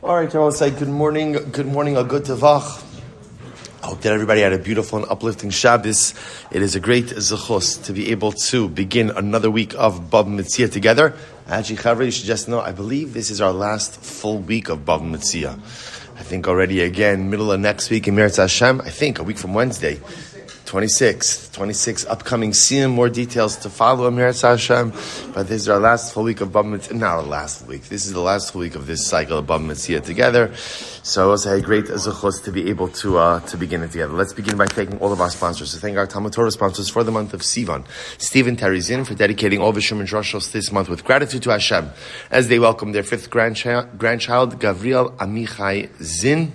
All right, I will say good morning, a good tevach. I hope that everybody had a beautiful and uplifting Shabbos. It is a great zechus to be able to begin another week of Bava Metzia together. Actually, Chavre, you should just know, I believe this is our last full week of Bava Metzia. I think already again, middle of next week in Meretz Hashem, I think a week from Wednesday. 26 upcoming Siyum, more details to follow in Meretz Hashem, but this is our last full week of Bava Metzia, not our last week, this is the last full week of this cycle of Bava Metzia together, so I also had a great zechus to be able to begin it together. Let's begin by thanking all of our sponsors. So thank our TALMUD Torah sponsors for the month of Sivan, Stephen Teri Czinn for dedicating all Vishum and Rochester this month with gratitude to Hashem, as they welcome their fifth grandchild, Gavriel Amichai Czinn,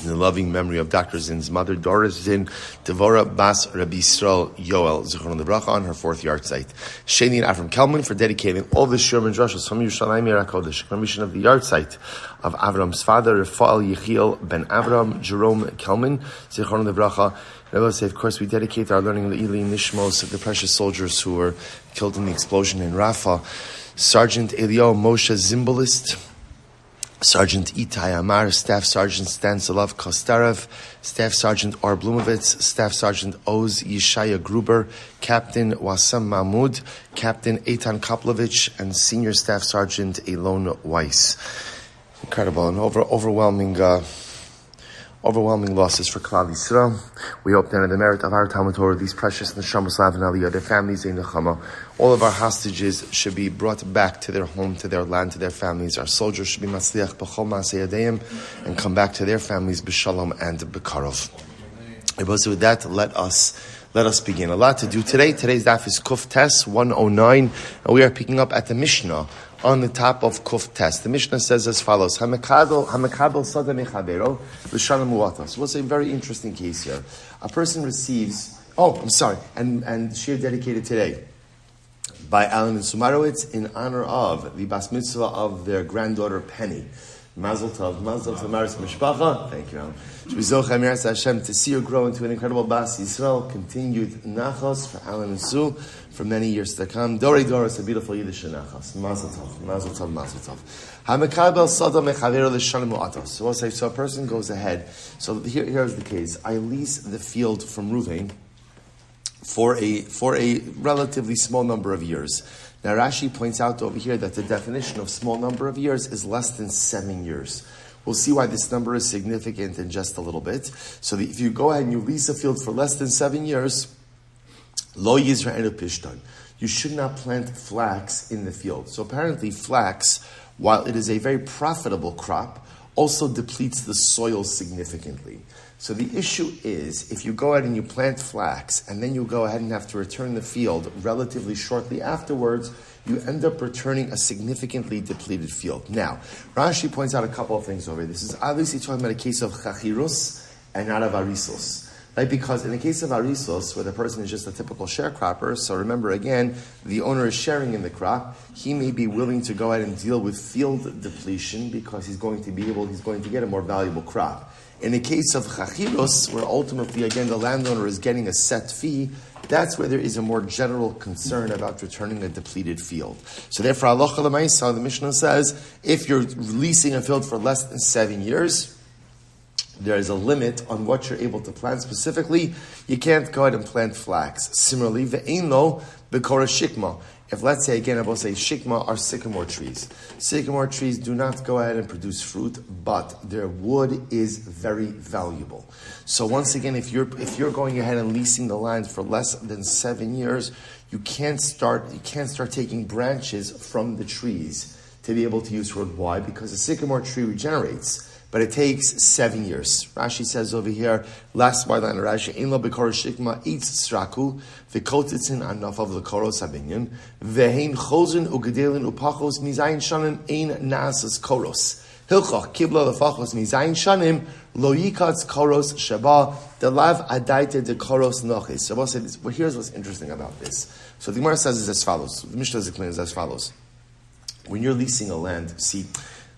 in the loving memory of Dr. Zinn's mother, Doris Czinn, Devorah Bas Rabbi Yisroel Yoel, Yisroel Yoel, on her fourth yahrzeit. Shayna Eric Czinn Kelman for dedicating all the Shur and Drashos from Yerushalayim Yerakodesh, commemoration of the yahrzeit of Avraham's father, Rephael Yechiel ben Avraham, Jerome Kelman, Yisroel Yoel. And I will say, of course, we dedicate our learning the Eli Nishmos of the precious soldiers who were killed in the explosion in Rafah. Sergeant Elio Moshe Zimbalist, Sergeant Itai Amar, Staff Sergeant Stanislav Kostarev, Staff Sergeant R. Blumovitz, Staff Sergeant Oz Yeshaya Gruber, Captain Wassam Mahmoud, Captain Eitan Koplovich, and Senior Staff Sergeant Elon Weiss. Incredible and overwhelming losses for Klal Yisrael. We hope that in the merit of our Talmud Torah, these precious Neshamos Lav and Aliyah, their families in Nechama, all of our hostages should be brought back to their home, to their land, to their families. Our soldiers should be Matzliach B'chol Ma'aseh Yadeim and come back to their families B'shalom and B'karov. With that, let us begin. A lot to do today. Today's daf is Kuf Tes 109, and we are picking up at the Mishnah on the top of Kuf Tes. The Mishnah says as follows: Hamekabel sada mechavero l'shalom mu'ata. So what's a very interesting case here? A person receives. And shir dedicated today by Alan and Sumarowitz in honor of the bas mitzvah of their granddaughter Penny. Mazel tov to Maris Mishpacha. Thank you, Alan. Shvizoch Hashem to see her grow into an incredible bas Yisrael. Continued nachos for Alan and Sue for many years to come. Dori Doris, a beautiful Yiddish nachos. Mazel tov. Hamekabel sada mechavero l'shalom mu'ata. So a person goes ahead. So here's the case. I lease the field from Ruvain for a relatively small number of years. Now Rashi points out over here that the definition of small number of years is less than 7 years. We'll see why this number is significant in just a little bit. So if you go ahead and you lease a field for less than 7 years, lo yizra'enu pishtan, you should not plant flax in the field. So apparently flax, while it is a very profitable crop, also depletes the soil significantly. So the issue is, if you go ahead and you plant flax, and then you go ahead and have to return the field relatively shortly afterwards, you end up returning a significantly depleted field. Now, Rashi points out a couple of things over here. This is obviously talking about a case of chachirus and not of arisos. Right? Because in the case of arisos, where the person is just a typical sharecropper, so remember again, the owner is sharing in the crop, he may be willing to go ahead and deal with field depletion because he's going to get a more valuable crop. In the case of chachiros, where ultimately, again, the landowner is getting a set fee, that's where there is a more general concern about returning a depleted field. So therefore, halacha l'maisa, the Mishnah says, if you're leasing a field for less than 7 years, there is a limit on what you're able to plant. Specifically, you can't go ahead and plant flax. Similarly, ve'ein lo b'korah shikma. If, let's say, again, I will say shikma are sycamore trees. Sycamore trees do not go ahead and produce fruit, but their wood is very valuable. So once again, if you're going ahead and leasing the land for less than 7 years, you can't start taking branches from the trees to be able to use wood. Why? Because a sycamore tree regenerates, but it takes 7 years. Rashi says over here, last line of Rashi, Ein lo b'korah shikma eitz straku, v'kotitzin anafav l'koros habinyan, v'hein chosin ugedelin upachos mizayin shanim ein naasas koros. Hilchach kibla l'fachos mizayin shanim lo yikatz koros sheba delav adaita de koros nochis. So here's what's interesting about this. So the Gemara says is as follows. The Mishnah explains as follows. When you're leasing a land, see,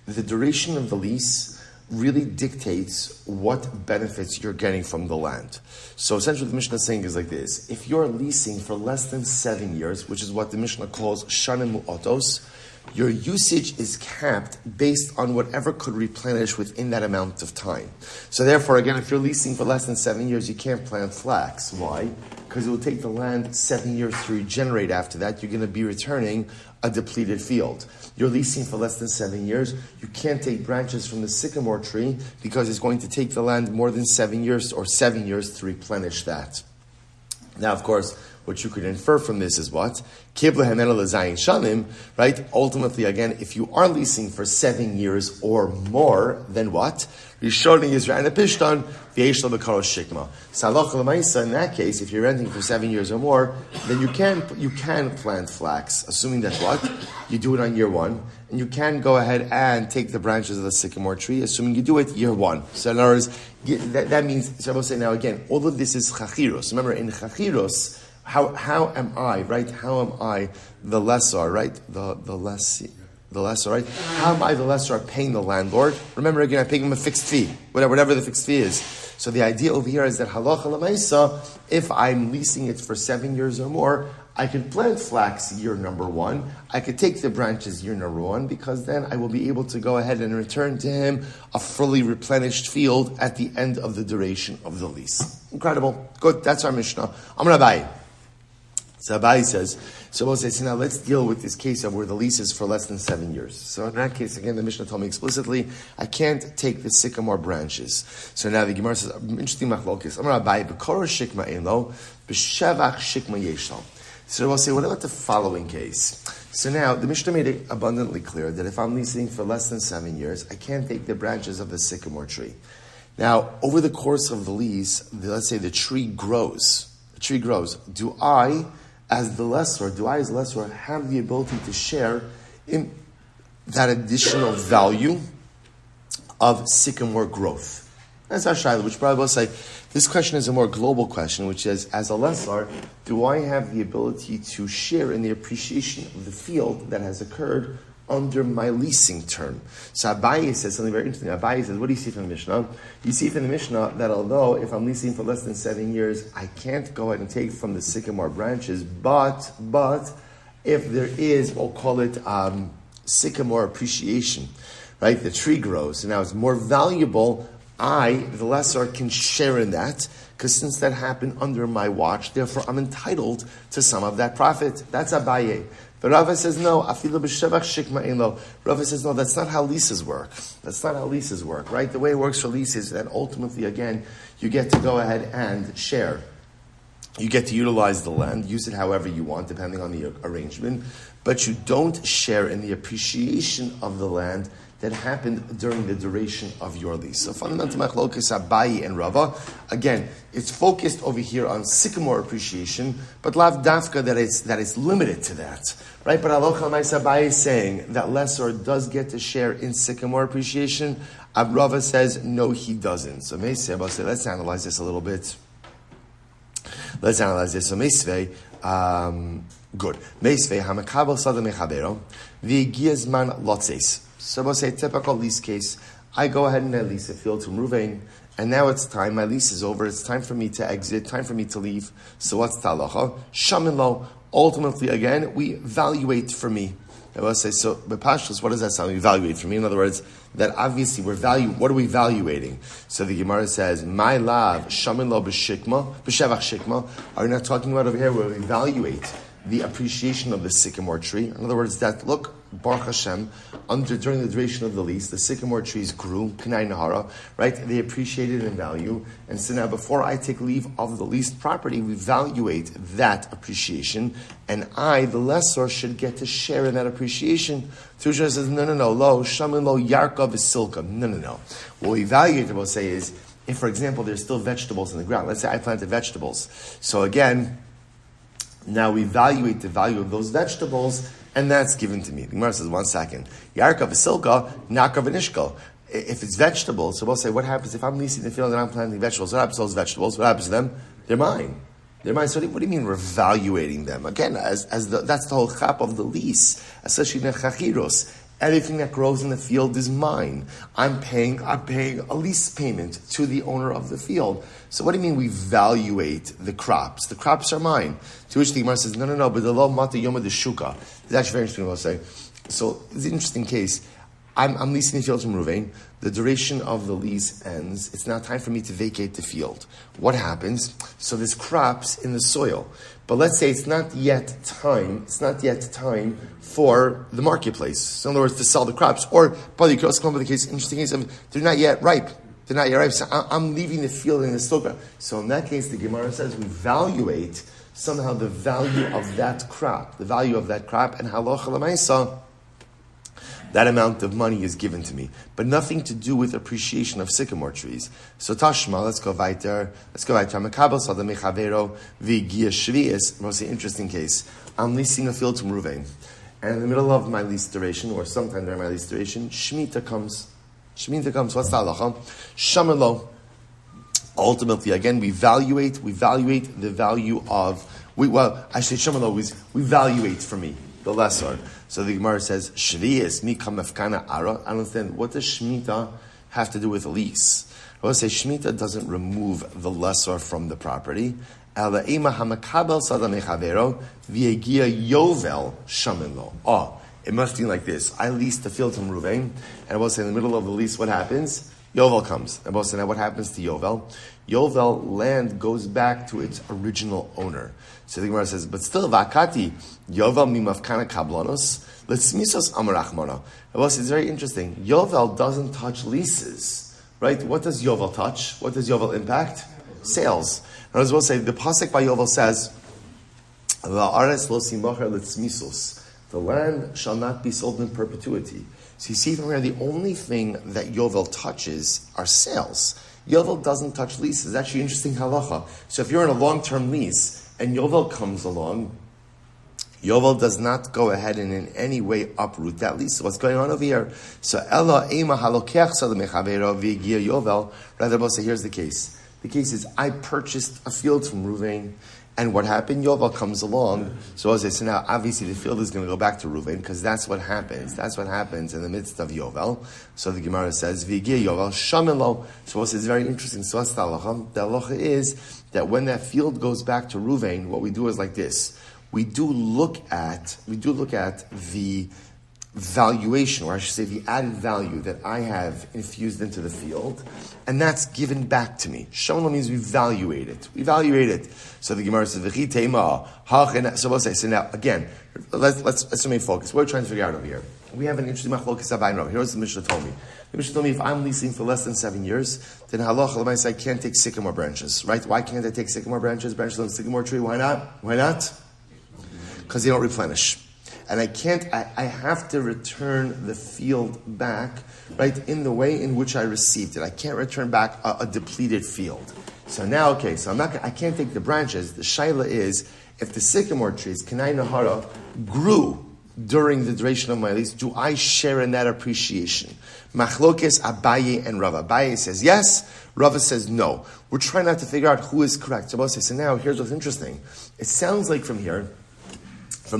the duration of the lease really dictates what benefits you're getting from the land. So essentially what the Mishnah is saying is like this. If you're leasing for less than 7 years, which is what the Mishnah calls shanim mu'otos, your usage is capped based on whatever could replenish within that amount of time. So therefore, again, if you're leasing for less than 7 years, you can't plant flax. Why? Because it will take the land 7 years to regenerate after that. You're going to be returning a depleted field. You're leasing for less than 7 years. You can't take branches from the sycamore tree because it's going to take the land more than 7 years or 7 years to replenish that. Now, of course, what you could infer from this is what? Right? Ultimately, again, if you are leasing for 7 years or more, then what? So in that case, if you're renting for 7 years or more, then you can plant flax, assuming that what? You do it on year one, and you can go ahead and take the branches of the sycamore tree, assuming you do it year one. So in other words, that means, so I will say now again, all of this is chachiros. Remember, in chachiros, how am I, right? How am I the lessor, right? The lessor, right? How am I the lessor paying the landlord? Remember again, I'm paying him a fixed fee, whatever the fixed fee is. So the idea over here is that halacha l'maisa, if I'm leasing it for 7 years or more, I could plant flax year number one. I could take the branches year number one because then I will be able to go ahead and return to him a fully replenished field at the end of the duration of the lease. Incredible. Good. That's our Mishnah. I'm going to buy. So Abai says, so we'll say, so now let's deal with this case of where the lease is for less than 7 years. So in that case, again, the Mishnah told me explicitly, I can't take the sycamore branches. So now the Gemara says, interesting machlokes. I'm going to buy b'korah shikma elo, b'shevach shikma yeshal. So we'll say, what about the following case? So now, the Mishnah made it abundantly clear that if I'm leasing for less than 7 years, I can't take the branches of the sycamore tree. Now, over the course of the lease, let's say the tree grows. The tree grows. Do I, as the lessor, have the ability to share in that additional value of sycamore growth? That's our shayla, which probably will say, this question is a more global question, which is, as a lessor, do I have the ability to share in the appreciation of the field that has occurred under my leasing term? So Abaye says something very interesting. Abaye says, what do you see from the Mishnah? You see from the Mishnah that although if I'm leasing for less than 7 years, I can't go ahead and take from the sycamore branches, but if there is, we'll call it sycamore appreciation, right? The tree grows, and now it's more valuable. I, the lessor, can share in that, because since that happened under my watch, therefore I'm entitled to some of that profit. That's Abaye. But Rava says no. Afilu b'shevach shikma elo. Rava says no. That's not how leases work. That's not how leases work, right? The way it works for leases is that ultimately, again, you get to go ahead and share. You get to utilize the land, use it however you want, depending on the arrangement, but you don't share in the appreciation of the land that happened during the duration of your lease. So fundamental machlokas Abaye and Rava, again, it's focused over here on sycamore appreciation, but lav dafka that it's limited to that, right? But alocha ma'is Abaye is saying that lessor does get to share in sycamore appreciation. Rava says no, he doesn't. So Metzia, let's analyze this a little bit. Let's analyze this. So Meisvei, good. Meisvei hamakabel sada mechabero v'giazman lotzes. So we'll say typical lease case. I go ahead and I lease a field from Ruvain, and now it's time. My lease is over. It's time for me to exit. Time for me to leave. So what's talacha? Shamin lo. Ultimately, again, we evaluate for me. I will say so. B'pashtus, what does that sound? We evaluate for me. In other words, that obviously what are we evaluating? So the Gemara says, "My lav shamin lo b'shikma b'shevach shikma." Are you not talking about over here where we evaluate the appreciation of the sycamore tree? In other words, that look, Baruch Hashem, during the duration of the lease, the sycamore trees grew, K'nai Nahara, right? They appreciated in value. And so now before I take leave of the leased property, we evaluate that appreciation. And I, the lessor, should get to share in that appreciation. Tusha says, no, lo, shamin lo yarka v'silka. No. What we evaluate, we'll say is, if, for example, there's still vegetables in the ground. Let's say I planted vegetables. So again, now we evaluate the value of those vegetables, and that's given to me. The Gemara says, 1 second. Yarka v'silka, naka v'nishka. If it's vegetables, so we'll say, what happens if I'm leasing the field and I'm planting vegetables? What happens to those vegetables? What happens to them? They're mine. So what do you mean we're evaluating them? Again, that's the whole chap of the lease, especially in chachiros. Everything that grows in the field is mine. I'm paying a lease payment to the owner of the field. So what do you mean we evaluate the crops? The crops are mine. To which the Gemara says, no, but the lo mata yoma de shuka. It's actually very interesting. We'll say, So it's an interesting case. I'm leasing the field from Ruvain. The duration of the lease ends. It's now time for me to vacate the field. What happens? So there's crops in the soil. But let's say it's not yet time for the marketplace. So in other words, to sell the crops. Or, but you could also come up with a interesting case of they're not yet ripe. So I'm leaving the field in the stoka. So in that case, the Gemara says we evaluate somehow the value of that crop. And halacha l'maisa, that amount of money is given to me, but nothing to do with appreciation of sycamore trees. So Tashma, let's go weiter. Mekabel sadam mechavero v'gia shvius. Most interesting case. I'm leasing a field from Ruvain, and in the middle of my lease duration, or sometime during my lease duration, Shemitah comes. What's the halacha? Shamelo. Ultimately, again, we evaluate the value of. We evaluate for me the lesser. So the Gemara says, Shvi'is mikam mefkana ara. I don't understand. What does Shemitah have to do with a lease? I will say Shemitah doesn't remove the lesser from the property. Ela ema hamakabel sadam echavero v'yegia yovel shamelo. Oh, it must be like this. I leased the field from Ruvain, and I will say in the middle of the lease, what happens? Yovel comes. I will say now what happens to Yovel? Yovel, land goes back to its original owner. So the Gemara says, but still, vakati, Yovel mimafkana kablanos, letzmisos amarachmana. Well, it's very interesting. Yovel doesn't touch leases, right? What does Yovel touch? What does Yovel impact? Sales. And as well say, the pasuk by Yovel says, La'aretz lo simacher letzmisos. The land shall not be sold in perpetuity. So you see from here, the only thing that Yovel touches are sales. Yovel doesn't touch leases. It's actually interesting halacha. So if you're in a long-term lease and Yovel comes along, Yovel does not go ahead and in any way uproot that lease. So what's going on over here? So Ella ema halokech salamechavero v'gia Yovel. Rather, we'll say here's the case. The case is I purchased a field from Ruvain. And what happened? Yovel comes along. So as I say, now obviously the field is going to go back to Ruvain because that's what happens. That's what happens in the midst of Yovel. So the Gemara says, V'yigeh Yovel shamelo. So it's very interesting. So what's the halacha? The halacha is that when that field goes back to Ruvain, what we do is like this. We do look at the valuation, or I should say the added value that I have infused into the field, and that's given back to me. Shomelo means we evaluate it. So the Gemara says, V'chi teima, so we'll say, so now, again, let's remain focused. What are we trying to figure out over here? We have an interesting machlokes abayno. Here's the Mishnah told me. The Mishnah told me if I'm leasing for less than 7 years, then halacha l'maisa I can't take sycamore branches, right? Why can't I take sycamore branches? Branches on the sycamore tree, why not? Because they don't replenish. And I have to return the field back, right, in the way in which I received it. I can't return back a depleted field. So now, I can't take the branches. The shaila is, if the sycamore trees, Kenai Nahara, grew during the duration of my lease, do I share in that appreciation? Machlokes Abaye and Rava. Abaye says yes, Rava says no. We're trying not to figure out who is correct. So now, here's what's interesting. It sounds like from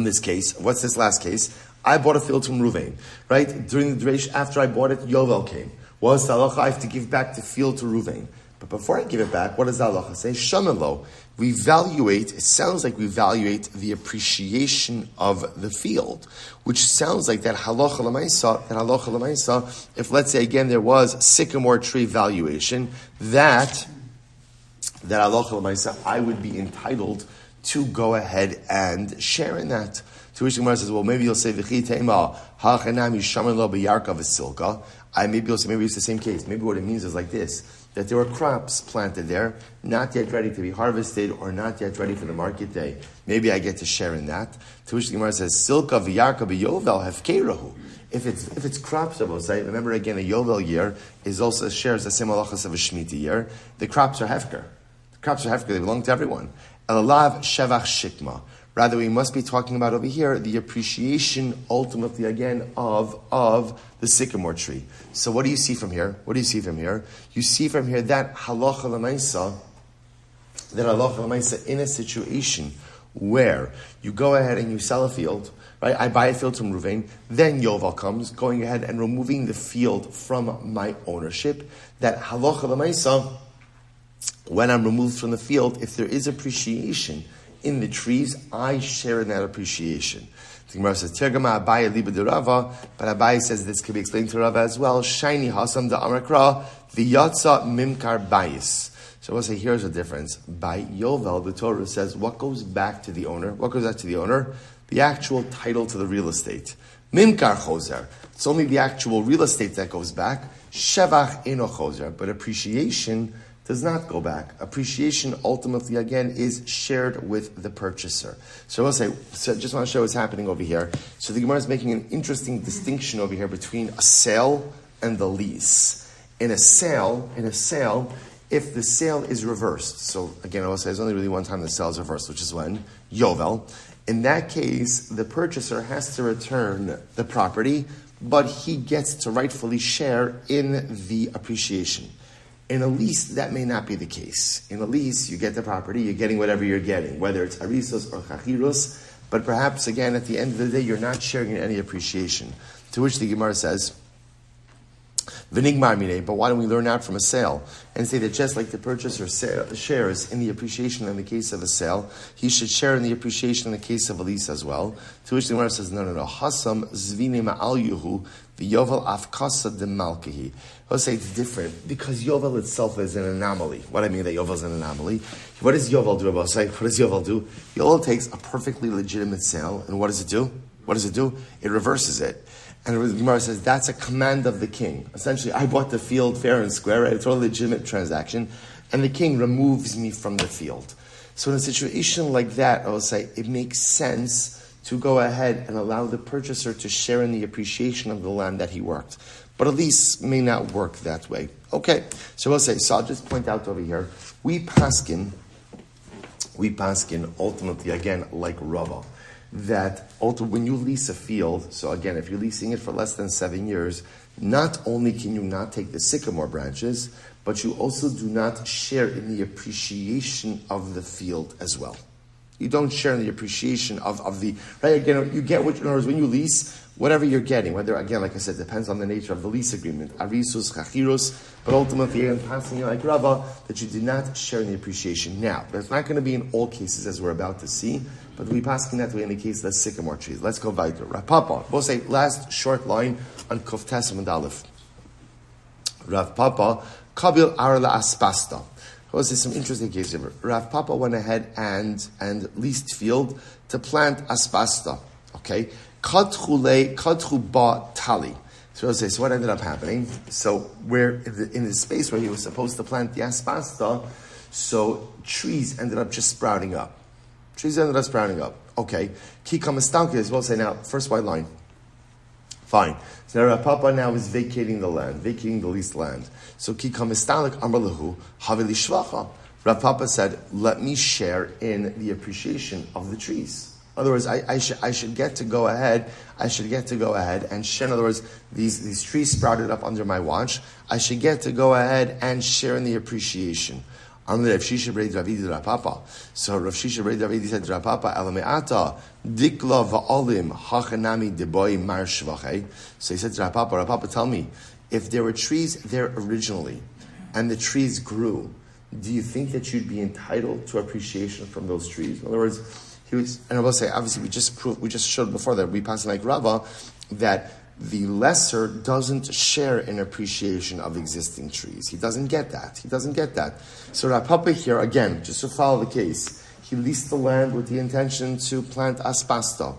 this case, what's this last case? I bought a field from Ruvain, right? During the duration, after I bought it, Yovel came. What's the halacha? I have to give back the field to Ruvain. But before I give it back, what does the halacha say? Shamelo. It sounds like we evaluate the appreciation of the field, which sounds like that halacha l'maisa, if let's say again there was sycamore tree valuation, that halacha l'maisa, I would be entitled to go ahead and share in that. To which the Gemara says, well, maybe you'll say, maybe you'll say, maybe it's the same case. Maybe what it means is like this, that there were crops planted there, not yet ready to be harvested, or not yet ready for the market day. Maybe I get to share in that. To which the Gemara says, Silka v'yarka b'yovel hefkeirahu. If it's crops of Osai, remember again, a Yovel year shares the same halachas of a Shemitah year. The crops are hefker. They belong to everyone. Elalav shevach shikma. Rather, we must be talking about over here the appreciation, ultimately, again, of the sycamore tree. So what do you see from here? You see from here that halacha l'maisa in a situation where you go ahead and you sell a field, right? I buy a field from Ruvain, then Yovel comes, going ahead and removing the field from my ownership. That halacha l'maisa, when I'm removed from the field, if there is appreciation in the trees, I share in that appreciation. The Gemara says, Tergama Abaye liba de Rava, but Abaye says this can be explained to Rava as well. Shayni hasam da amrakra, the yatsa mimkar bayis. So we'll say, here's a difference. By Yovel, the Torah says, what goes back to the owner? What goes back to the owner? The actual title to the real estate. Mimkar chozer. It's only the actual real estate that goes back. Shevach eno chozer. But appreciation does not go back. Appreciation ultimately, again, is shared with the purchaser. So we'll say, so just want to show what's happening over here. So the Gemara is making an interesting distinction over here between a sale and the lease. In a sale, if the sale is reversed, so again, I will say there's only really one time the sale is reversed, which is when? Yovel. In that case, the purchaser has to return the property, but he gets to rightfully share in the appreciation. In a lease, that may not be the case. In a lease, you get the property, you're getting whatever you're getting, whether it's harisos or chachirus, but perhaps, again, at the end of the day, you're not sharing in any appreciation. To which the Gemara says, V'nigmar minei, but why don't we learn out from a sale and say that just like the purchaser shares in the appreciation in the case of a sale, he should share in the appreciation in the case of a lease as well. To which the Gemara says, no. Hasam zvini ma'al yuhu v'yovel afkasa de malkehi. I'll say it's different because Yovel itself is an anomaly. What I mean that Yovel is an anomaly. What does Yovel do? What does Yovel do? Yovel takes a perfectly legitimate sale, and what does it do? It reverses it. And the Gemara says, that's a command of the king. Essentially, I bought the field fair and square, right? It's a legitimate transaction, and the king removes me from the field. So in a situation like that, I will say, it makes sense to go ahead and allow the purchaser to share in the appreciation of the land that he worked. But a lease may not work that way. Okay, so we'll say, so I'll just point out over here, we paskin ultimately, again, like Rava, that when you lease a field, so again, if you're leasing it for less than 7 years, not only can you not take the sycamore branches, but you also do not share in the appreciation of the field as well. You don't share in the appreciation of the, right? Again, you get what, in other words, when you lease, whatever you're getting, whether, again, like I said, depends on the nature of the lease agreement, arisus, chachirus, but ultimately, again, passing like Rava, that you did not share in the appreciation. Now, that's not going to be in all cases, as we're about to see, but we passing that way in the case of the sycamore trees. Let's go weiter. Rav Papa, we'll say last short line on Kuf Tes and Aleph. Rav Papa, Kabil Arla Aspasta. We'll see some interesting cases here. Rav Papa went ahead and leased field to plant aspasta. Okay? Kadchu ba tali. So we'll say, so what ended up happening? So where in the space where he was supposed to plant the aspasta, so trees ended up just sprouting up. Okay. Kika Mastanka, we'll say now, first white line. Fine. So now Rav Papa now is vacating the leased land. So Kika Mastalik Amralahu, Havili Shvacha. Rav Papa said, let me share in the appreciation of the trees. In other words, I should get to go ahead and share. In other words, these trees sprouted up under my watch. I should get to go ahead and share in the appreciation. So Rav Shisha Brei Davidi said to Rav Papa, Alameata, Dikla va'olim hachanami deboy mar shvachei. So he said to Rav Papa, tell me, if there were trees there originally, and the trees grew, do you think that you'd be entitled to appreciation from those trees? In other words, and I will say, obviously, we just showed before that we passed like Rava, that the lesser doesn't share in appreciation of existing trees. He doesn't get that. So Rav Papa here, again, just to follow the case, he leased the land with the intention to plant aspasta.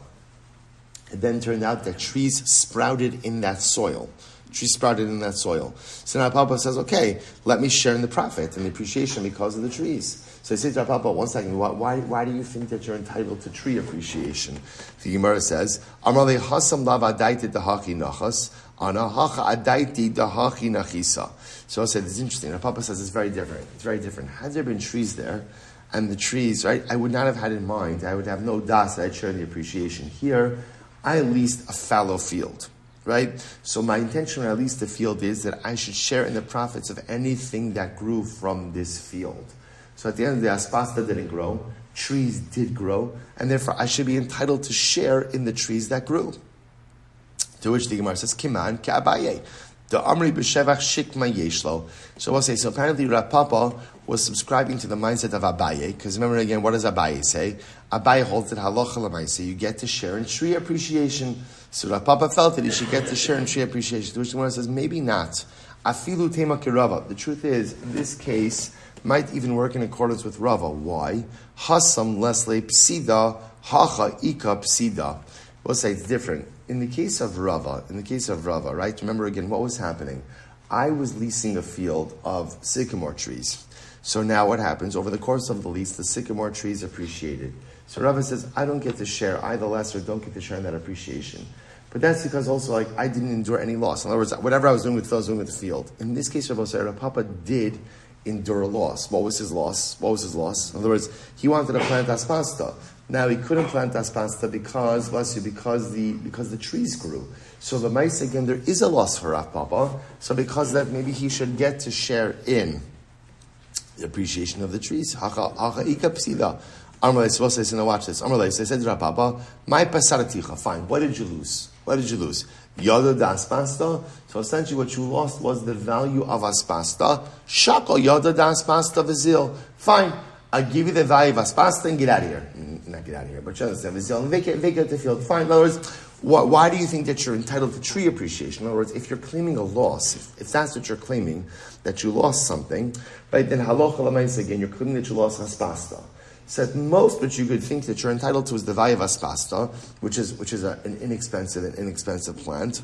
It then turned out that trees sprouted in that soil. So now Papa says, okay, let me share in the profit and the appreciation because of the trees. So I say to Papa, 1 second, why do you think that you're entitled to tree appreciation? The Gemara says, Amrali hasam lava daiti dahachi nachas, ana hacha adaiti dahachi nachisa. So I said, it's interesting. Now Papa says it's very different. Had there been trees there, and the trees, right, I would not have had in mind, I would have no das that I'd share in the appreciation. Here, I leased a fallow field. Right? So my intention when I lease the field is that I should share in the profits of anything that grew from this field. So at the end of the day, aspasta didn't grow, trees did grow, and therefore I should be entitled to share in the trees that grew. To which the Gemara says, Kiman ka'abaye. The Amri b'shevach shikma yeshlo. So we'll say, so apparently Rav Papa was subscribing to the mindset of Abaye, because remember again, what does Abaye say? Abaye holds that halacha l'maaseh, you get to share in tree appreciation. So Rav Papa felt that he should get to share in tree appreciation. To which the one says, maybe not. Afilu tema kirava. The truth is, this case might even work in accordance with Rava. Why? Hasam lesle psida, hacha ika psida. We'll say it's different. In the case of Rava, right? Remember again, what was happening? I was leasing a field of sycamore trees. So now what happens? Over the course of the lease, the sycamore trees appreciated. So Rava says, I don't get to share, I the lesser don't get to share in that appreciation. But that's because also I didn't endure any loss. In other words, whatever I was doing with the field, I was doing with the field. In this case, Rav Papa did endure a loss. What was his loss? In other words, he wanted to plant aspasta. Now he couldn't plant aspasta because the trees grew. So the mice again, there is a loss for Rav Papa. So because of that, maybe he should get to share in the appreciation of the trees. Hacha ika psida. Amalei supposed to say, now watch this. Amalei said to Rav Papa, my pasaraticha. Fine. What did you lose? Yada da aspasta. So essentially what you lost was the value of aspasta. Shako yada da aspasta vizil. Fine. I'll give you the value of aspasta and get out of here. Not get out of here, but you understand. Vizil and vacate the field. Fine. In other words, why do you think that you're entitled to tree appreciation? In other words, if you're claiming a loss, if that's what you're claiming, that you lost something, right, then halacha l'maaseh again, you're claiming that you lost aspasta. So at most, what you could think that you're entitled to is the value of aspasta, which is an inexpensive plant.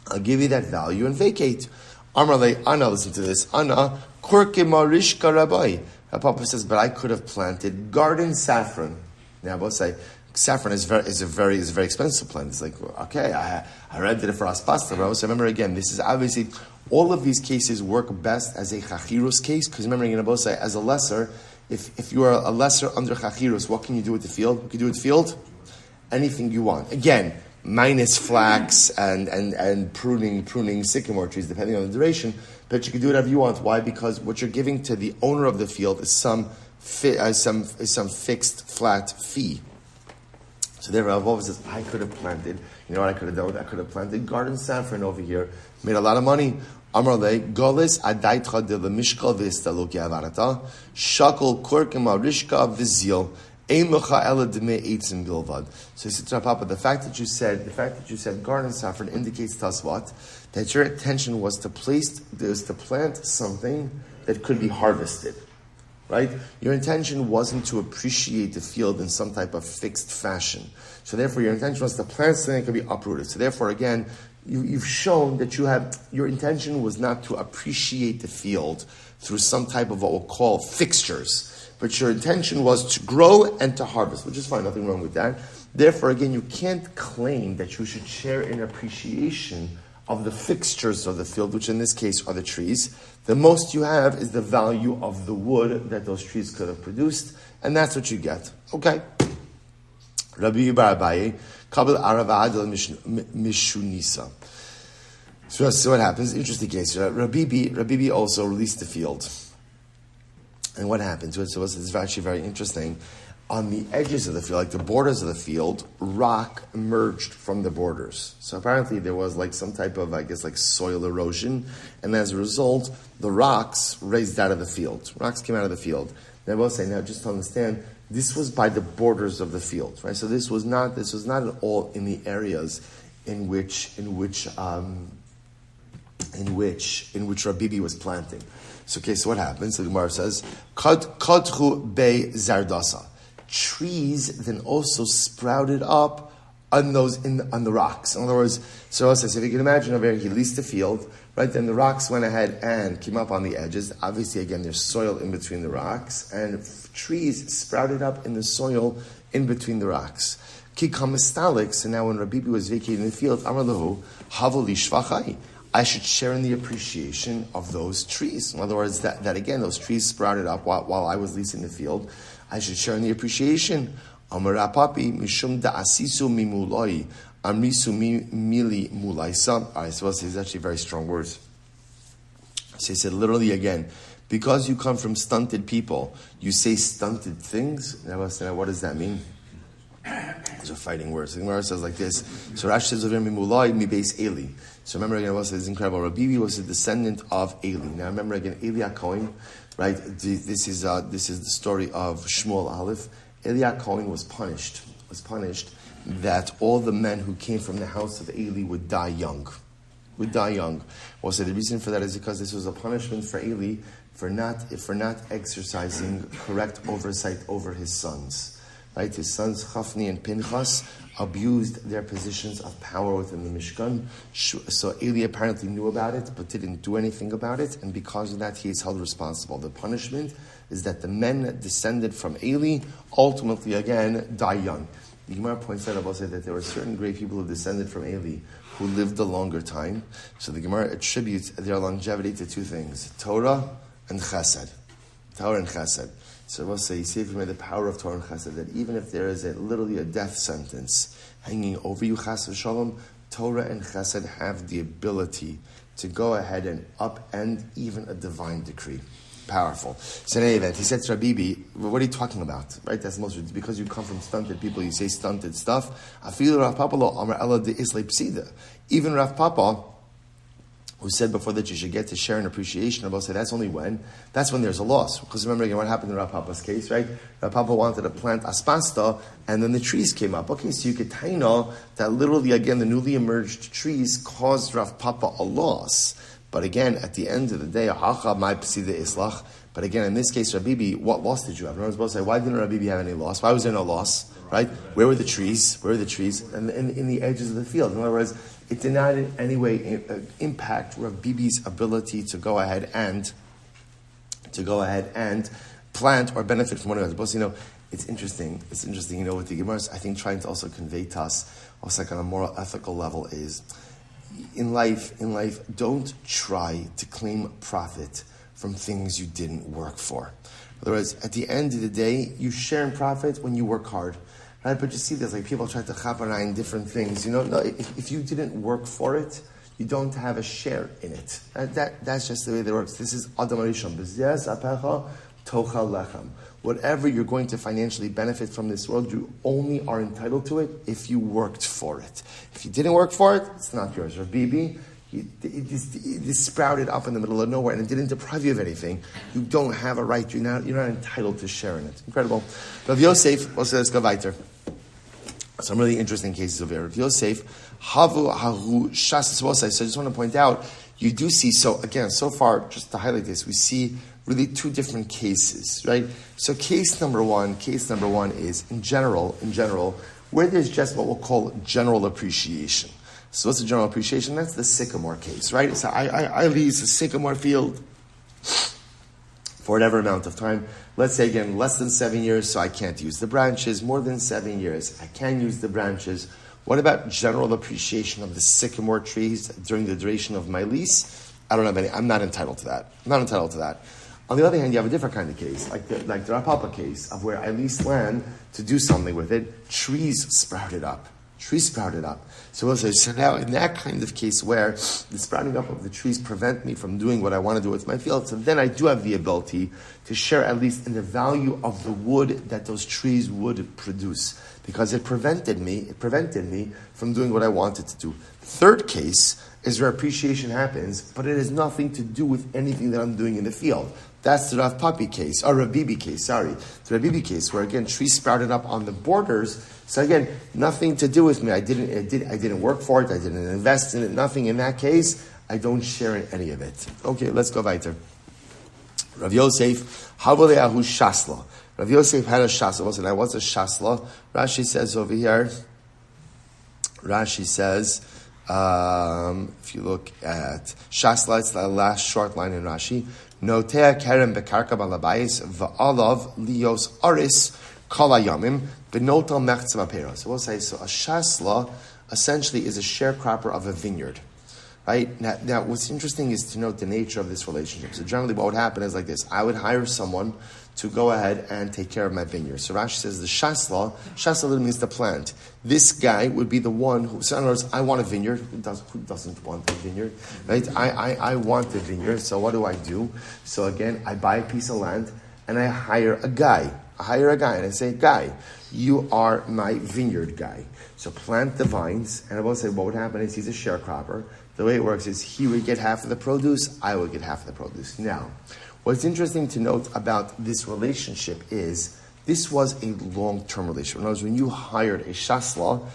I'll give you that value and vacate. Amrle, Anna, listen to this. Anna, korke marishka rabbi. Papa says, but I could have planted garden saffron. Now, I will say, saffron is a very expensive plant. It's like, okay, I rented it for aspasta. But I also remember again, this is obviously, all of these cases work best as a chachirus case, because remember, in Abosai, as a lesser, if you are a lesser under chachirus, what can you do with the field? What can you do with the field? Anything you want. Again, minus flax and pruning sycamore trees, depending on the duration, but you can do whatever you want. Why? Because what you're giving to the owner of the field is some fixed flat fee. So therefore, I've always says, I could have planted, you know what I could have done? I could have planted garden saffron over here, made a lot of money. Amarle, goles adaitcha de la mishkal v'istalo kiavarata, shakol korkema rishka v'zil, eimucha ela deme eitzim bilvad. So he said to Papa, the fact that you said garden saffron indicates to us what? That your intention was to plant something that could be harvested. Right? Your intention wasn't to appreciate the field in some type of fixed fashion. So therefore, your intention was to plant something that could be uprooted. So therefore, again, you've shown that your intention was not to appreciate the field through some type of what we'll call fixtures. But your intention was to grow and to harvest, which is fine, nothing wrong with that. Therefore, again, you can't claim that you should share in appreciation of the fixtures of the field, which in this case are the trees. The most you have is the value of the wood that those trees could have produced, and that's what you get. Okay. Rabbi Bar Abaye, Kabel Arava Adel Mishunisa. So what happens? Interesting case. Rabbi B also released the field. And what happened to it? So it's actually very interesting. On the edges of the field, like the borders of the field, rock emerged from the borders. So apparently there was like some type of, soil erosion. And as a result, the rocks raised out of the field. Rocks came out of the field. And I will say now, just to understand, this was by the borders of the field, right? So this was not at all in the areas in which Rabbi was planting. So what happens? The Gemara says, Kadchu be zardasa. Trees then also sprouted up on the rocks. In other words, so if you can imagine over here, he leased the field, right? Then the rocks went ahead and came up on the edges. Obviously, again, there's soil in between the rocks, and trees sprouted up in the soil in between the rocks. Kikamistalik. So now, when Rabbi was vacating the field, Amar lahu havoli shvachai. I should share in the appreciation of those trees. In other words, that again, those trees sprouted up while I was leasing the field. I should share in the appreciation. Amara papi mishum da'asisu mimuloi amrisu mili mulaisa. I suppose these are actually very strong words. So he said literally again, because you come from stunted people, you say stunted things. Now what does that mean? Those are fighting words. The Gemara says like this. So Rashi says over mimuloi mi beis eli. So remember again, it's incredible. Rabbi was a descendant of Eli. Now remember again, Eli HaKohen, right? This is the story of Shmuel Aleph. Eli HaKohen was punished that all the men who came from the house of Eli would die young. Well, so the reason for that is because this was a punishment for Eli for not exercising correct oversight over his sons. Right? His sons, Chafni and Pinchas, abused their positions of power within the Mishkan. So Eli apparently knew about it, but didn't do anything about it, and because of that, he is held responsible. The punishment is that the men descended from Eli ultimately, again, die young. The Gemara points out that there were certain great people who descended from Eli who lived a longer time. So the Gemara attributes their longevity to two things: Torah and Chesed. Torah and Chesed. So we'll say, you see from the power of Torah and Chesed, that even if there is literally a death sentence hanging over you, Chas v'Shalom, Torah and Chesed have the ability to go ahead and upend even a divine decree. Powerful. So in any event, he said to Rabbi, what are you talking about? Right? That's most, it's because you come from stunted people, you say stunted stuff. Even Rav Papa, who said before that you should get to share an appreciation, Rabbi said that's only when there's a loss. Because remember again what happened in Rav Papa's case, right? Rav Papa wanted to plant aspasta, and then the trees came up. Okay, so you could taina that literally again the newly emerged trees caused Rav Papa a loss. But again, at the end of the day, but again, in this case, Rabbi, what loss did you have? Everyone's supposed to say, why didn't Rabbi have any loss? Why was there no loss? Right? Where were the trees? And in the edges of the field. In other words, it did not in any way impact Rabbi's ability to go ahead and plant or benefit from one another. But it's interesting. It's interesting. What the Gemara is, I think, trying to also convey to us, also like on a moral, ethical level, is in life, don't try to claim profit from things you didn't work for. In other words, at the end of the day, you share in profit when you work hard. Right? But you see, there's like people try to chaparine different things. No, if you didn't work for it, you don't have a share in it. That's just the way that it works. This is Adam Arishon. B'zeh apecha tochal lechem. Whatever you're going to financially benefit from this world, you only are entitled to it if you worked for it. If you didn't work for it, it's not yours. Or Bibi, it sprouted up in the middle of nowhere and it didn't deprive you of anything. You don't have a right. You're not entitled to share in it. Incredible. Rav Yosef, let's go weiter. Some really interesting cases over here. Rav Yosef, havu hahu shas. So I just want to point out, you do see, so again, so far, just to highlight this, we see really two different cases, right? So case number one is, in general, where there's just what we'll call general appreciation. So what's the general appreciation? That's the sycamore case, right? So I lease a sycamore field for whatever amount of time. Let's say, again, less than 7 years, so I can't use the branches. More than 7 years, I can use the branches. What about general appreciation of the sycamore trees during the duration of my lease? I don't have any. I'm not entitled to that. On the other hand, you have a different kind of case, like the Rav Papa case, of where I leased land to do something with it. Trees sprouted up. So now in that kind of case where the sprouting up of the trees prevent me from doing what I want to do with my field, so then I do have the ability to share at least in the value of the wood that those trees would produce, because it prevented me from doing what I wanted to do. Third case is where appreciation happens, but it has nothing to do with anything that I'm doing in the field. That's the Rav Papi case, or Rabbi case, The Rabbi case, where again, trees sprouted up on the borders. So again, nothing to do with me. I didn't work for it. I didn't invest in it. Nothing in that case. I don't share in any of it. Okay, let's go weiter. Rav Yosef, Havaleahu Shasla. Rav Yosef had a Shasla. What's a Shasla? Rashi says over here, if you look at Shasla, it's the last short line in Rashi. Notea kerem bekarka balabayis va'alav lios aris kala yamim b'notal mechtzim apera. So we'll say, so a shasla essentially is a sharecropper of a vineyard. Right? Now, what's interesting is to note the nature of this relationship. So generally what would happen is like this. I would hire someone to go ahead and take care of my vineyard. So Rashi says the shasla literally means the plant. This guy would be the one who, so in other words, I want a vineyard. Who doesn't want a vineyard? Right? I want a vineyard, so what do? So again, I buy a piece of land and I hire a guy. And I say, guy, you are my vineyard guy. So plant the vines, and I will say what would happen is he's a sharecropper. The way it works is he would get half of the produce, I would get half of the produce. Now, what's interesting to note about this relationship is this was a long-term relationship. In other words, when you hired a shasla,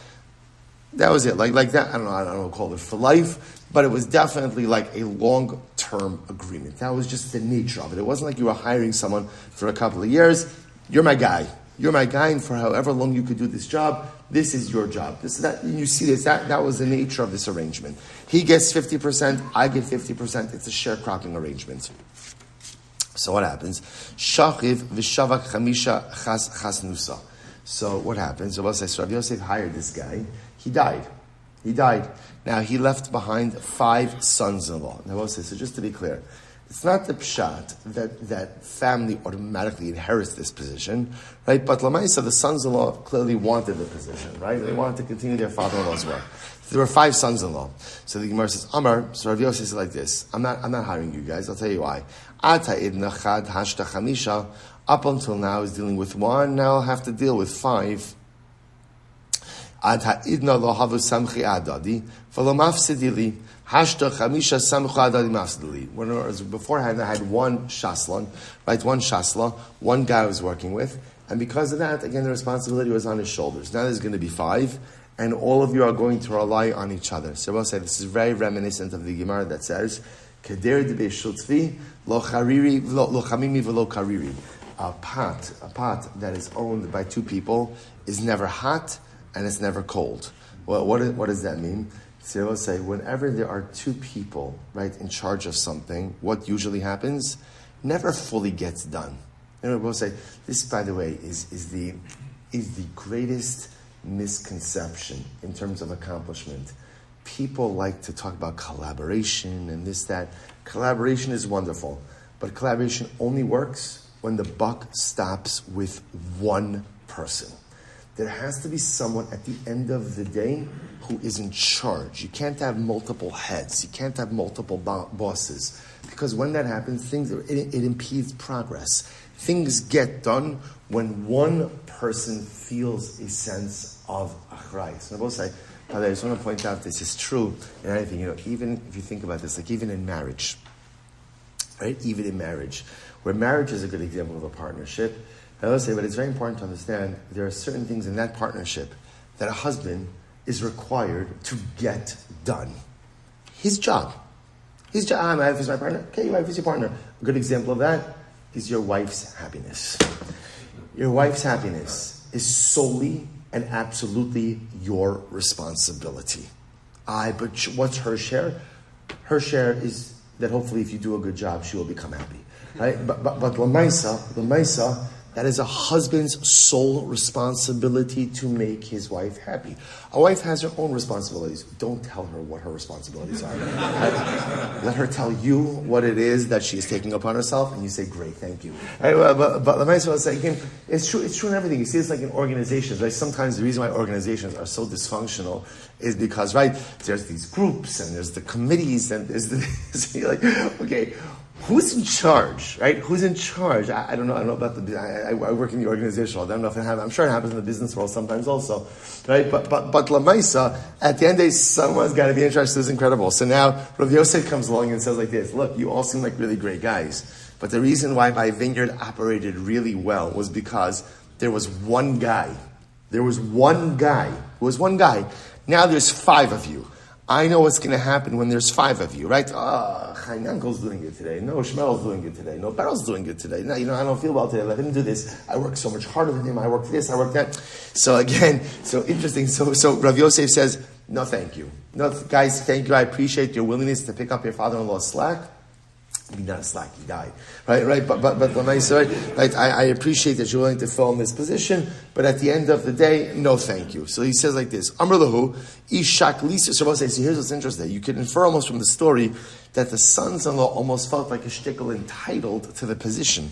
that was it. Like that, I don't know, call it for life, but it was definitely like a long-term agreement. That was just the nature of it. It wasn't like you were hiring someone for a couple of years. You're my guy. You're my guy, and for however long you could do this job, this is your job. This is that. You see this. That was the nature of this arrangement. He gets 50%, I get 50%. It's a sharecropping arrangement. So what happens? Shachiv v'shavak chamisha chasnusa. So what happens? So Rabbi Yosef hired this guy. He died. Now he left behind 5 sons-in-law. Now so just to be clear, it's not the pshat that family automatically inherits this position, right? But Lamaisa, the sons-in-law clearly wanted the position, right? They wanted to continue their father-in-law's work. There were 5 sons-in-law. So the Gemara says, Amar, so Rav Yosef says like this, I'm not hiring you guys, I'll tell you why. Ata idna chad hashta chamisha, up until now is dealing with 1, now I'll have to deal with 5. Ata idna lo havu samchi adadi, v'lo mafsidili, hashta chamisha samchu adadi mafsidili. Whereas beforehand I had 1 shaslan, right, 1 shasla, 1 guy I was working with, and because of that, again, the responsibility was on his shoulders. Now there's going to be 5, and all of you are going to rely on each other. So I'll say this is very reminiscent of the Gemara that says, "Keder de beishutvi lo chariri lo chamimi v'lo kariri." A pot that is owned by 2 people is never hot and it's never cold. Well, what does that mean? So I'll say whenever there are 2 people, right, in charge of something, what usually happens? Never fully gets done. And we'll say this, by the way, is the greatest misconception in terms of accomplishment. People like to talk about collaboration and this, that. Collaboration is wonderful, but collaboration only works when the buck stops with 1 person. There has to be someone at the end of the day who is in charge. You can't have multiple heads. You can't have multiple bosses. Because when that happens, it impedes progress. Things get done when 1 person feels a sense of achrayus. So I will say, I just want to point out this is true in anything. Even if you think about this, like even in marriage, right? Even in marriage, where marriage is a good example of a partnership. I will say, but it's very important to understand there are certain things in that partnership that a husband is required to get done. His job. My wife is my partner. Okay, your wife is your partner. A good example of that is your wife's happiness. Your wife's happiness is solely and absolutely your responsibility. But what's her share? Her share is that hopefully if you do a good job, she will become happy. Right? But Lamaisa, that is a husband's sole responsibility to make his wife happy. A wife has her own responsibilities. Don't tell her what her responsibilities are. Right? Let her tell you what it is that she is taking upon herself, and you say, great, thank you. Right? But Lamaisa will say, again, it's true in everything. You see this like in organizations, right? Sometimes the reason why organizations are so dysfunctional is because, right, there's these groups, and there's the committees, and there's so you're like, okay, who's in charge, right? Who's in charge? I don't know about I work in the organizational. I don't know if it happens. I'm sure it happens in the business world sometimes also, right? But Lamaisa, at the end of the day, someone's got to be in charge. This is incredible. So now Rav Yosef comes along and says like this, look, you all seem like really great guys, but the reason why my vineyard operated really well was because there was 1 guy. There was one guy. Now there's 5 of you. I know what's going to happen when there's 5 of you, right? Chaim Yankel's doing good today. No, Shmuel's doing good today. No, Beryl's doing good today. No, I don't feel well today. Let him do this. I work so much harder than him. I work this, I work that. So again, so interesting. So Rav Yosef says, no, thank you. No, guys, thank you. I appreciate your willingness to pick up your father-in-law's slack. I mean, not a slack, he died. Right? But right, I appreciate that you're willing to fill in this position, but at the end of the day, no thank you. So he says like this, Amr lahu, ishak lisa. So here's what's interesting. You can infer almost from the story that the sons-in-law almost felt like a shtickle entitled to the position.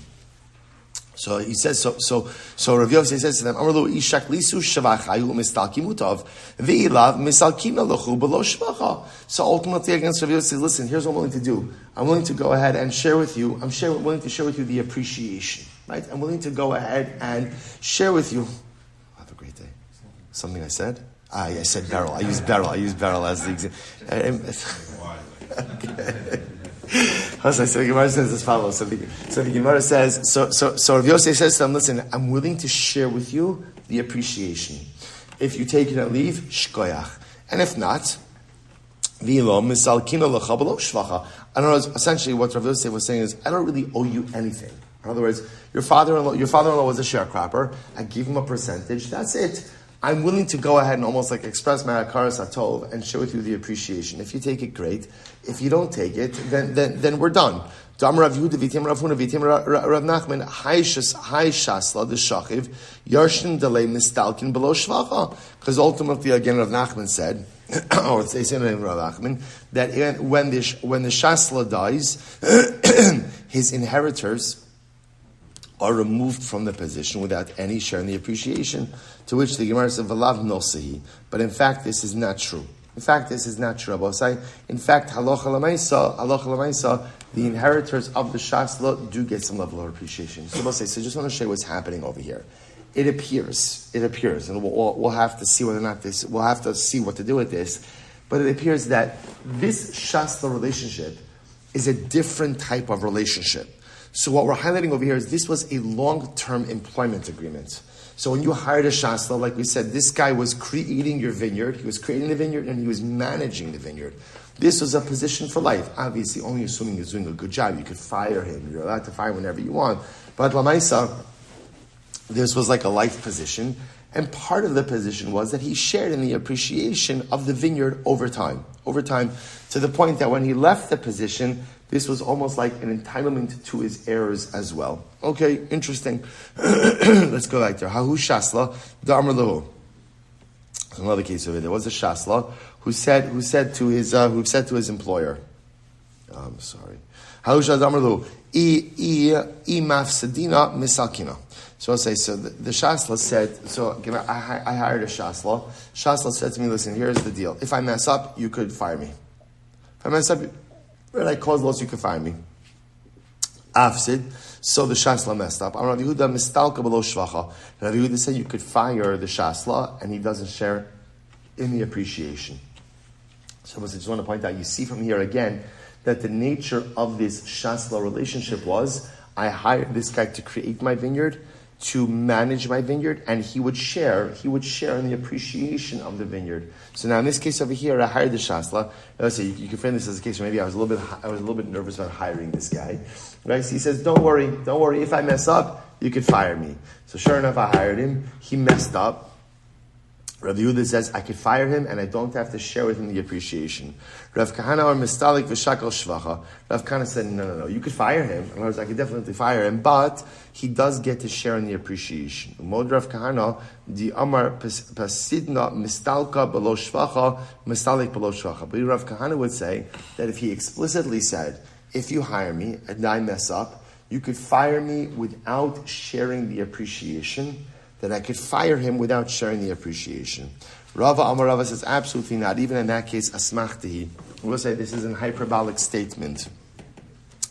So he says, so Rav Yosef says to them, Amrlu ishak lisu shavachayu mistalkimutav veilav misalkina lochu below shvacha. So ultimately, against Rav Yosef says, listen, here's what I'm willing to do. I'm willing to go ahead and share with you. Willing to share with you the appreciation, right? I'm willing to go ahead and share with you. Have a great day. Something I said? I said barrel. I used barrel as the example. So the Gemara says as follows. So the Gemara says, so Rav Yosef says to them, listen, I'm willing to share with you the appreciation. If you take it and leave, shkoyach. And if not, v'ilo misalkina lecha b'lo shvacha. In other words, essentially what Rav Yosef was saying is, I don't really owe you anything. In other words, your father-in-law was a sharecropper. I give him a percentage. That's it. I'm willing to go ahead and almost like express my hakaras hatov and share with you the appreciation. If you take it, great. If you don't take it, then we're done. Dam Rav Yehuda v'tim Rav Huna v'tim Rav Nachman Hai Shasla the Shachiv Yarshin Delay Mistalkin below Shvacha. Because ultimately, again, Rav Nachman said, or they say in Rav Nachman, that when the Shasla dies, his inheritors are removed from the position without any share in the appreciation. To which the Gemara said, "V'lav nosehi." But in fact, this is not true. In fact, halacha l'maisa, the inheritors of the shasla do get some level of appreciation. So I just want to show you what's happening over here. It appears, and we'll have to see whether or not we'll have to see what to do with this. But it appears that this shasla relationship is a different type of relationship. So what we're highlighting over here is this was a long-term employment agreement. So when you hired a shasla, like we said, this guy was creating your vineyard. He was creating the vineyard and he was managing the vineyard. This was a position for life. Obviously, only assuming he's doing a good job. You could fire him. You're allowed to fire him whenever you want. But Lamaisa, this was like a life position. And part of the position was that he shared in the appreciation of the vineyard over time, to the point that when he left the position, this was almost like an entitlement to his heirs as well. Okay, interesting. Let's go back there. Hahu Shasla, Da'amr Lahu. Another case over there. There was a Shasla who said to his employer, I'm sorry. Hahu Shasla Da'amr Lahu, I mafsadina misalkina. So I'll say, so the Shasla said, so again, I hired a Shasla. Shasla said to me, listen, here's the deal. If I mess up, you could fire me. If I mess up, when I cause loss, you can fire me. Afsid, so the Shasla messed up. Rav Yehuda mistalka below shvacha. Rav Yehuda said you could fire the Shasla, and he doesn't share in the appreciation. So I just want to point out, you see from here again, that the nature of this Shasla relationship was, I hired this guy to create my vineyard, to manage my vineyard, and he would share in the appreciation of the vineyard. So now in this case over here, I hired the Shasla. Let's say you can frame this as a case where maybe I was a little bit nervous about hiring this guy. Right? So he says, don't worry, if I mess up, you could fire me. So sure enough, I hired him, he messed up. Rav Yehuda says, I could fire him and I don't have to share with him the appreciation. Rav Kahana or Mistalik v'shakal shvacha. Rav Kahana said, no, you could fire him. In other words, I could definitely fire him, but he does get to share in the appreciation. Umod Rav Kahana, di amar pasidna mistalka below shvacha, mistalik below shvacha. But Rav Kahana would say that if he explicitly said, if you hire me and I mess up, you could fire me without sharing the appreciation, that I could fire him without sharing the appreciation. Rava Amar Rava says, absolutely not. Even in that case, asmachtahi. We'll say this is an hyperbolic statement.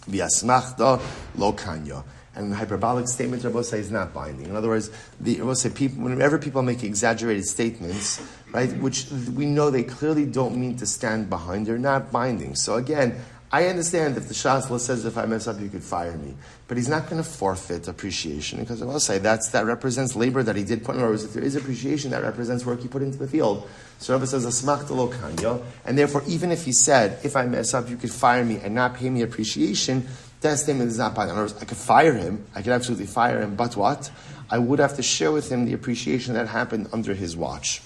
V'asmachta lo kanya. And the hyperbolic statement, Rabbi say, is not binding. In other words, Rabbi say, whenever people make exaggerated statements, right, which we know they clearly don't mean to stand behind, they're not binding. So again, I understand if the Shasla says if I mess up, you could fire me. But he's not going to forfeit appreciation, because I will say that represents labor that he did put in. Other words, if there is appreciation, that represents work he put into the field. So Rabbi says, asmachta lo kanya, and therefore, even if he said, if I mess up, you could fire me and not pay me appreciation, that statement is not binding. In other words, I could fire him, I could absolutely fire him, but what? I would have to share with him the appreciation that happened under his watch.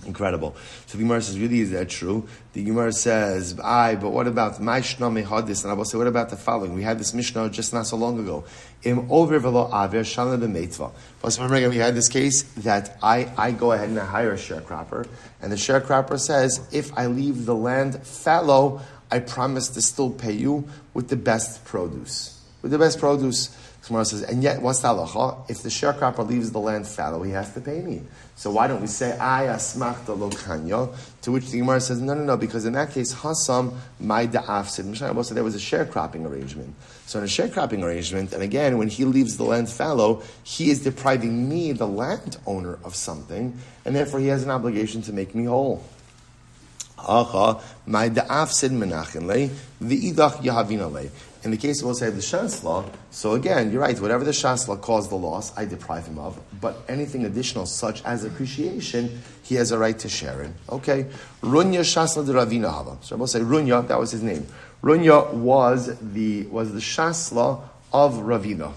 Incredible. So the Gemara says, really, is that true? The Gemara says, but what about Maishna Mehadis? And I will say, what about the following? We had this Mishnah just not so long ago. Im over velo aver shana b'meitva. Plus, remember, we had this case that I go ahead and I hire a sharecropper, and the sharecropper says, if I leave the land fallow, I promise to still pay you with the best produce. With the best produce. Gemara says, and yet, what's the halacha? If the sharecropper leaves the land fallow, he has to pay me. So why don't we say, I asmachta lo kanya? To which the Gemara says, no, because in that case, hasam my da'afsid. Mishnah said there was a sharecropping arrangement. So in a sharecropping arrangement, and again, when he leaves the land fallow, he is depriving me, the landowner, of something, and therefore he has an obligation to make me whole. My da'afsid menachin le, v'idach yahavina le. In the case of, we'll say, the shasla, so again, you're right, whatever the shasla caused the loss, I deprive him of, but anything additional, such as appreciation, he has a right to share in. Okay? Runya shasla de Ravina hava. So we'll say Runya, that was his name. Runya was the shasla of Ravina.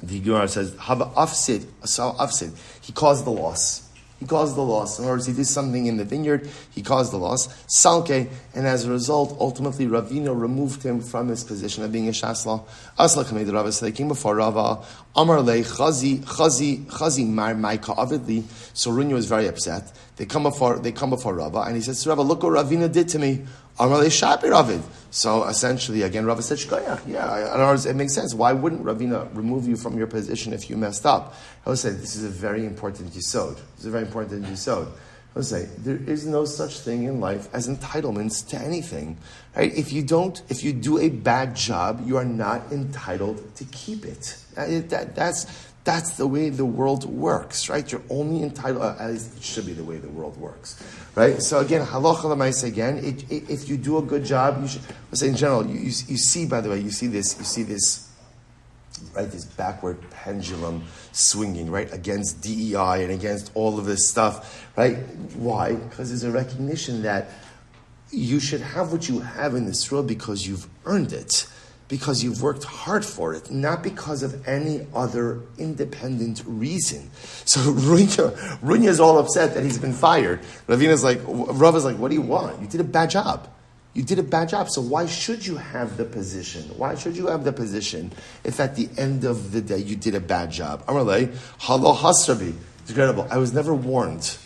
The Gemara says, hava afsid, so afsid. He caused the loss. He caused the loss. In other words, he did something in the vineyard, he caused the loss. Salke, and as a result, ultimately, Ravina removed him from his position of being a shasla. Asla kamed Rava, so they came before Rava. Amar le chazi mar maika avidli. So Runya was very upset. They come before Rava, and he says to Rava, look what Ravina did to me. Amar le shapi Ravid. So essentially, again, Rava said, Shkoyach. Yeah, in other words, it makes sense. Why wouldn't Ravina remove you from your position if you messed up? I would say this is a very important yisod. It's a very important yisod. I would say there is no such thing in life as entitlements to anything. Right? If you do a bad job, you are not entitled to keep it. That's the way the world works, right? You're only entitled, at least it should be the way the world works, right? So again, halacha l'maisa again, if you do a good job, you should, let's say in general, you see, by the way, you see this, right, this backward pendulum swinging, right, against DEI and against all of this stuff, right? Why? Because there's a recognition that you should have what you have in this world because you've earned it. Because you've worked hard for it, not because of any other independent reason. So Runya is all upset that he's been fired. Ravina's like, Rava's like, what do you want? You did a bad job. You did a bad job. So why should you have the position? Why should you have the position if at the end of the day you did a bad job? Amarle, halo hasrabi. It's incredible. I was never warned,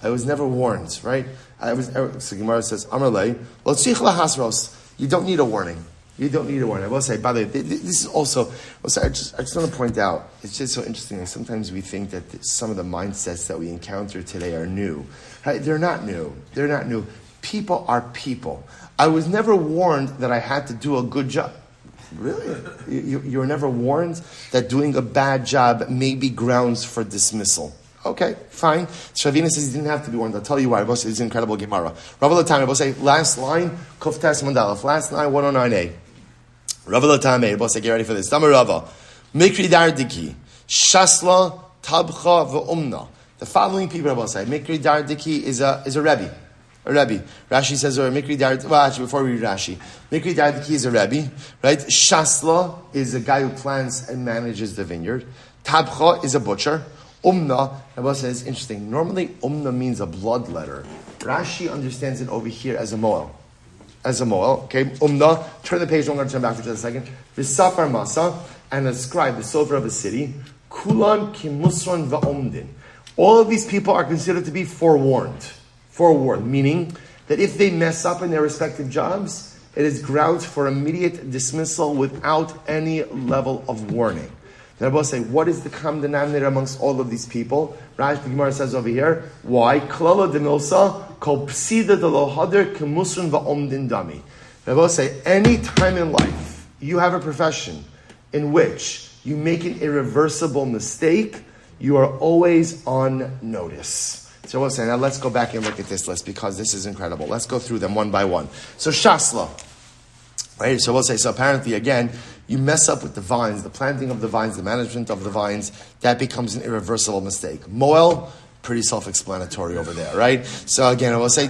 right? So Gemara says, Amarle, lotzich lahasros. You don't need a warning. You don't need a warning. I will say, by the way, this is also, I just want to point out, it's just so interesting that sometimes we think that some of the mindsets that we encounter today are new. Right? They're not new. People are people. I was never warned that I had to do a good job. Really? You were never warned that doing a bad job may be grounds for dismissal. Okay, fine. Ravina says he didn't have to be warned. I'll tell you why. It's an incredible Gemara. Rav Latame, we'll say, last line, Kuftas Mandalaf, last line, 109a. Rav Latame, we'll say, get ready for this. Dama Rava, Mikri Dardiki, Shasla, Tabcha, V'umna. The following people, we'll say, Mikri Dardiki is a Rebbe. A Rebbe. Rashi says, or Mikri Dardiki, well, actually, before we read Rashi, Mikri Dardiki is a Rebbe, right? Shasla is a guy who plants and manages the vineyard. Tabcha is a butcher. Umna, Rabbi says, it's interesting. Normally, umna means a bloodletter. Rashi understands it over here as a moel. Okay? Umna, turn the page, I'm going to turn back for just a second. V'safar masa, and a scribe, the sofer of a city. Kulan kimusron va'omdin. All of these people are considered to be forewarned. Meaning that if they mess up in their respective jobs, it is grounds for immediate dismissal without any level of warning. The Rebbe say, what is the common denominator amongst all of these people? Rashi Gemara says over here, why? Klala de milsa kol psida de lo hader kemusrin va'omdin dami. The Rebbe say, any time in life you have a profession in which you make an irreversible mistake, you are always on notice. So we'll say, now let's go back and look at this list because this is incredible. Let's go through them one by one. So Shasla. Right? So we'll say, so apparently again, you mess up with the vines, the planting of the vines, the management of the vines, that becomes an irreversible mistake. Moel, pretty self-explanatory over there, right? So again, I will say,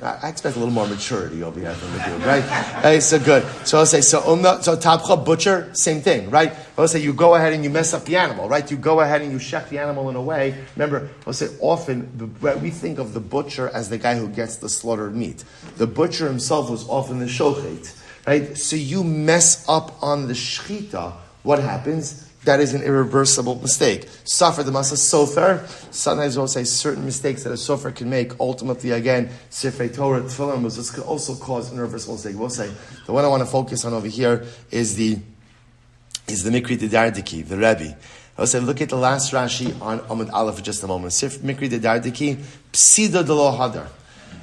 I expect a little more maturity over here from the group, right? So good. So I'll say, so tabcha, butcher, same thing, right? I'll say you go ahead and you mess up the animal, right? You go ahead and you shech the animal in a way. Remember, I'll say often we think of the butcher as the guy who gets the slaughtered meat. The butcher himself was often the shochet, right? So you mess up on the shechita, what happens? That is an irreversible mistake. Suffer the masa sofer. Sometimes we'll say certain mistakes that a sofer can make. Ultimately, again, sifrei Torah, tefillin, this could also cause an irreversible mistake. We'll say the one I want to focus on over here is the Mikri Dardiki, the Rebbe. I'll say look at the last Rashi on Amud Aleph for just a moment. Sif Mikri Dardiki, psida de lo hadar.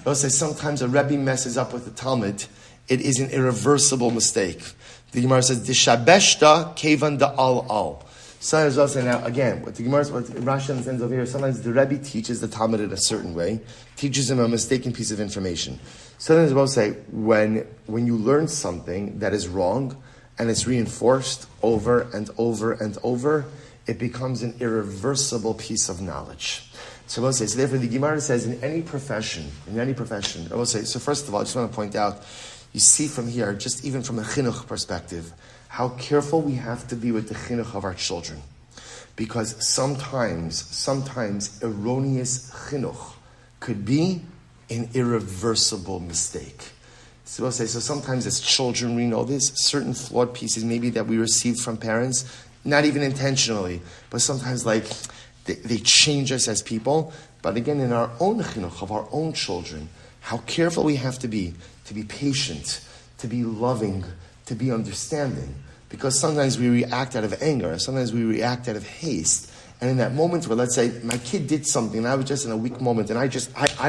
I'll say sometimes a Rebbe messes up with the Talmud. It is an irreversible mistake. The Gemara says, "Dishabeshta kevan da al." Sometimes also now again, what Rashi understands over here. Sometimes the Rebbe teaches the Talmud in a certain way, teaches him a mistaken piece of information. Sometimes we'll say when you learn something that is wrong and it's reinforced over and over and over, it becomes an irreversible piece of knowledge. So we'll say, so therefore the Gemara says in any profession, I will say, so first of all, I just want to point out, you see from here, just even from a chinuch perspective, how careful we have to be with the chinuch of our children. Because sometimes erroneous chinuch could be an irreversible mistake. So we'll say, so sometimes as children we know this, certain flawed pieces maybe that we received from parents, not even intentionally, but sometimes like they change us as people. But again, in our own chinuch of our own children, how careful we have to be patient, to be loving, to be understanding. Because sometimes we react out of anger, sometimes we react out of haste. And in that moment where, let's say, my kid did something, and I was just in a weak moment, and I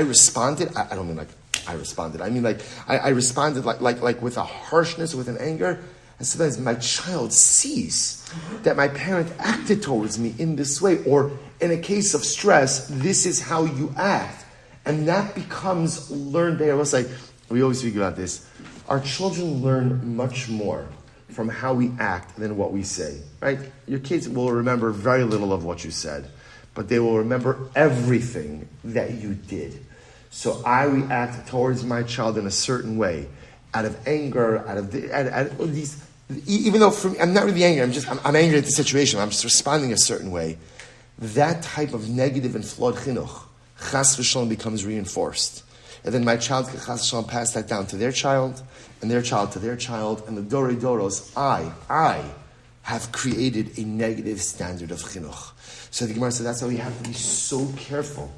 responded, I don't mean like I responded, I mean like, I responded like with a harshness, with an anger, and sometimes my child sees that my parent acted towards me in this way, or in a case of stress, this is how you act. And that becomes learned there. I will say, we always speak about this. Our children learn much more from how we act than what we say, right? Your kids will remember very little of what you said, but they will remember everything that you did. So I react towards my child in a certain way, out of anger, out of these, even though for me, I'm not really angry, I'm angry at the situation, I'm just responding a certain way. That type of negative and flawed chinuch, chas v'shalom, becomes reinforced. And then my child can chas v'shalom pass that down to their child, and their child to their child, and the Dorei Doros, I have created a negative standard of chinuch. So the Gemara said that's why we have to be so careful.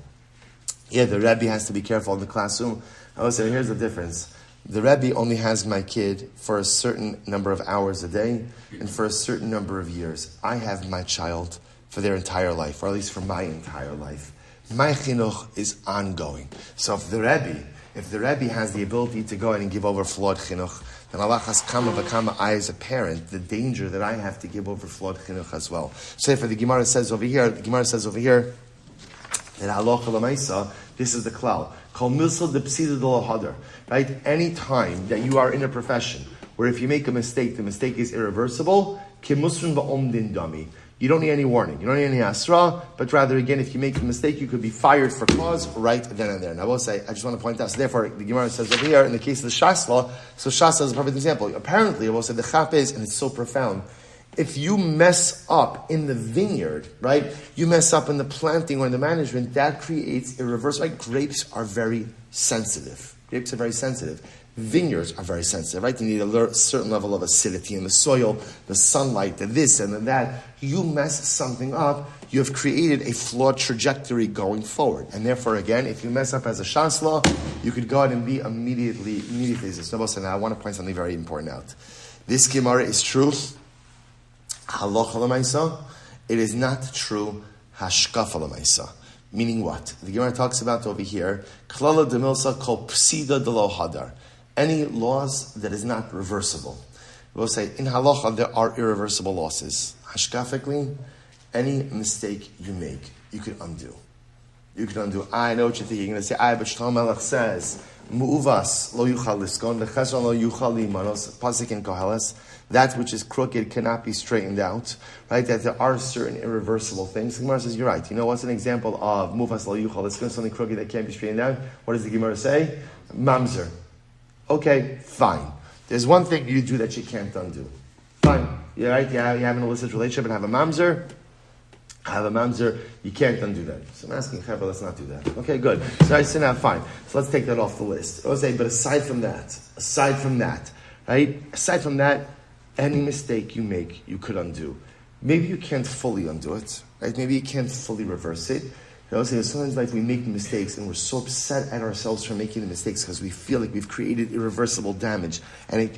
Yeah, the Rebbe has to be careful in the classroom. I will say, here's the difference. The Rebbe only has my kid for a certain number of hours a day, and for a certain number of years. I have my child for their entire life, or at least for my entire life. My chinuch is ongoing. So if the Rebbe has the ability to go in and give over flawed chinuch, then Allah has kama v'kama, I as a parent, the danger that I have to give over flawed chinuch as well. So if the Gemara says over here, that halacha l'maisa, this is the klal. Kol milsa de psida de lo hadar. Right? Any time that you are in a profession where if you make a mistake, the mistake is irreversible, kimusrin ba'omdin dami. You don't need any warning. You don't need any asra, but rather, again, if you make a mistake, you could be fired for cause right then and there. And I will say, I just want to point out, so therefore, the Gemara says over here, in the case of the Shas law, so Shas is a perfect example. Apparently, I will say, the chap is, and it's so profound, if you mess up in the vineyard, right, you mess up in the planting or in the management, that creates irreversible. Right? Grapes are very sensitive. Grapes are very sensitive. Vineyards are very sensitive, right? You need a certain level of acidity in the soil, the sunlight, the this and the that. You mess something up, you have created a flawed trajectory going forward. And therefore, again, if you mess up as a Shas law, you could go out and be immediately. So now I want to point something very important out. This Gemara is true. Halacha l'maisa. It is not true. Hashkafa l'maisa. Meaning what? The Gemara talks about over here. Klala demilsa kol psida de lo hadar. Any loss that is not reversible. We'll say, in halacha, there are irreversible losses. Hashkafically, any mistake you make, you can undo. You can undo. I know what you're thinking. You're going to say, but Shlomo Melech says, Mu'uvas lo yuchal liskon, lechesron lo yuchal limanos, pasuk in Koheles, that which is crooked cannot be straightened out. Right? That there are certain irreversible things. The Gemara says, you're right. You know what's an example of Mu'uvas lo yuchal liskon, something crooked that can't be straightened out? What does the Gemara say? Mamzer. Okay, fine. There's one thing you do that you can't undo. Fine. You're right, you have an illicit relationship and have a mamzer. You can't undo that. So I'm asking, let's not do that. Okay, good. So I said, now fine. So let's take that off the list. I was saying, but aside from that, right? Aside from that, any mistake you make, you could undo. Maybe you can't fully undo it, right? Maybe you can't fully reverse it. I was saying, sometimes like we make mistakes and we're so upset at ourselves for making the mistakes because we feel like we've created irreversible damage. And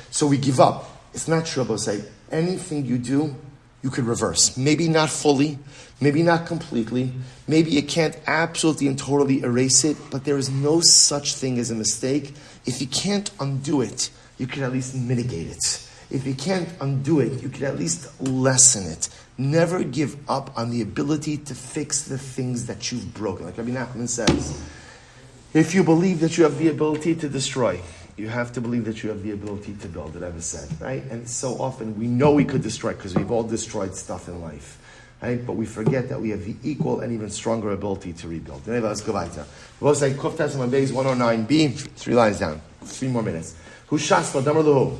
so we give up. It's not true, but say, anything you do, you could reverse. Maybe not fully, maybe not completely. Maybe you can't absolutely and totally erase it, but there is no such thing as a mistake. If you can't undo it, you can at least mitigate it. If you can't undo it, you can at least lessen it. Never give up on the ability to fix the things that you've broken. Like Rabbi Nachman says, if you believe that you have the ability to destroy, you have to believe that you have the ability to build, it ever said, right? And so often we know we could destroy because we've all destroyed stuff in life, right? But we forget that we have the equal and even stronger ability to rebuild. Anyway, let's go weiter. We'll say, Kuf Tesam Beis 109b, 3 lines down, 3 more minutes. Hu shasla damar lahu,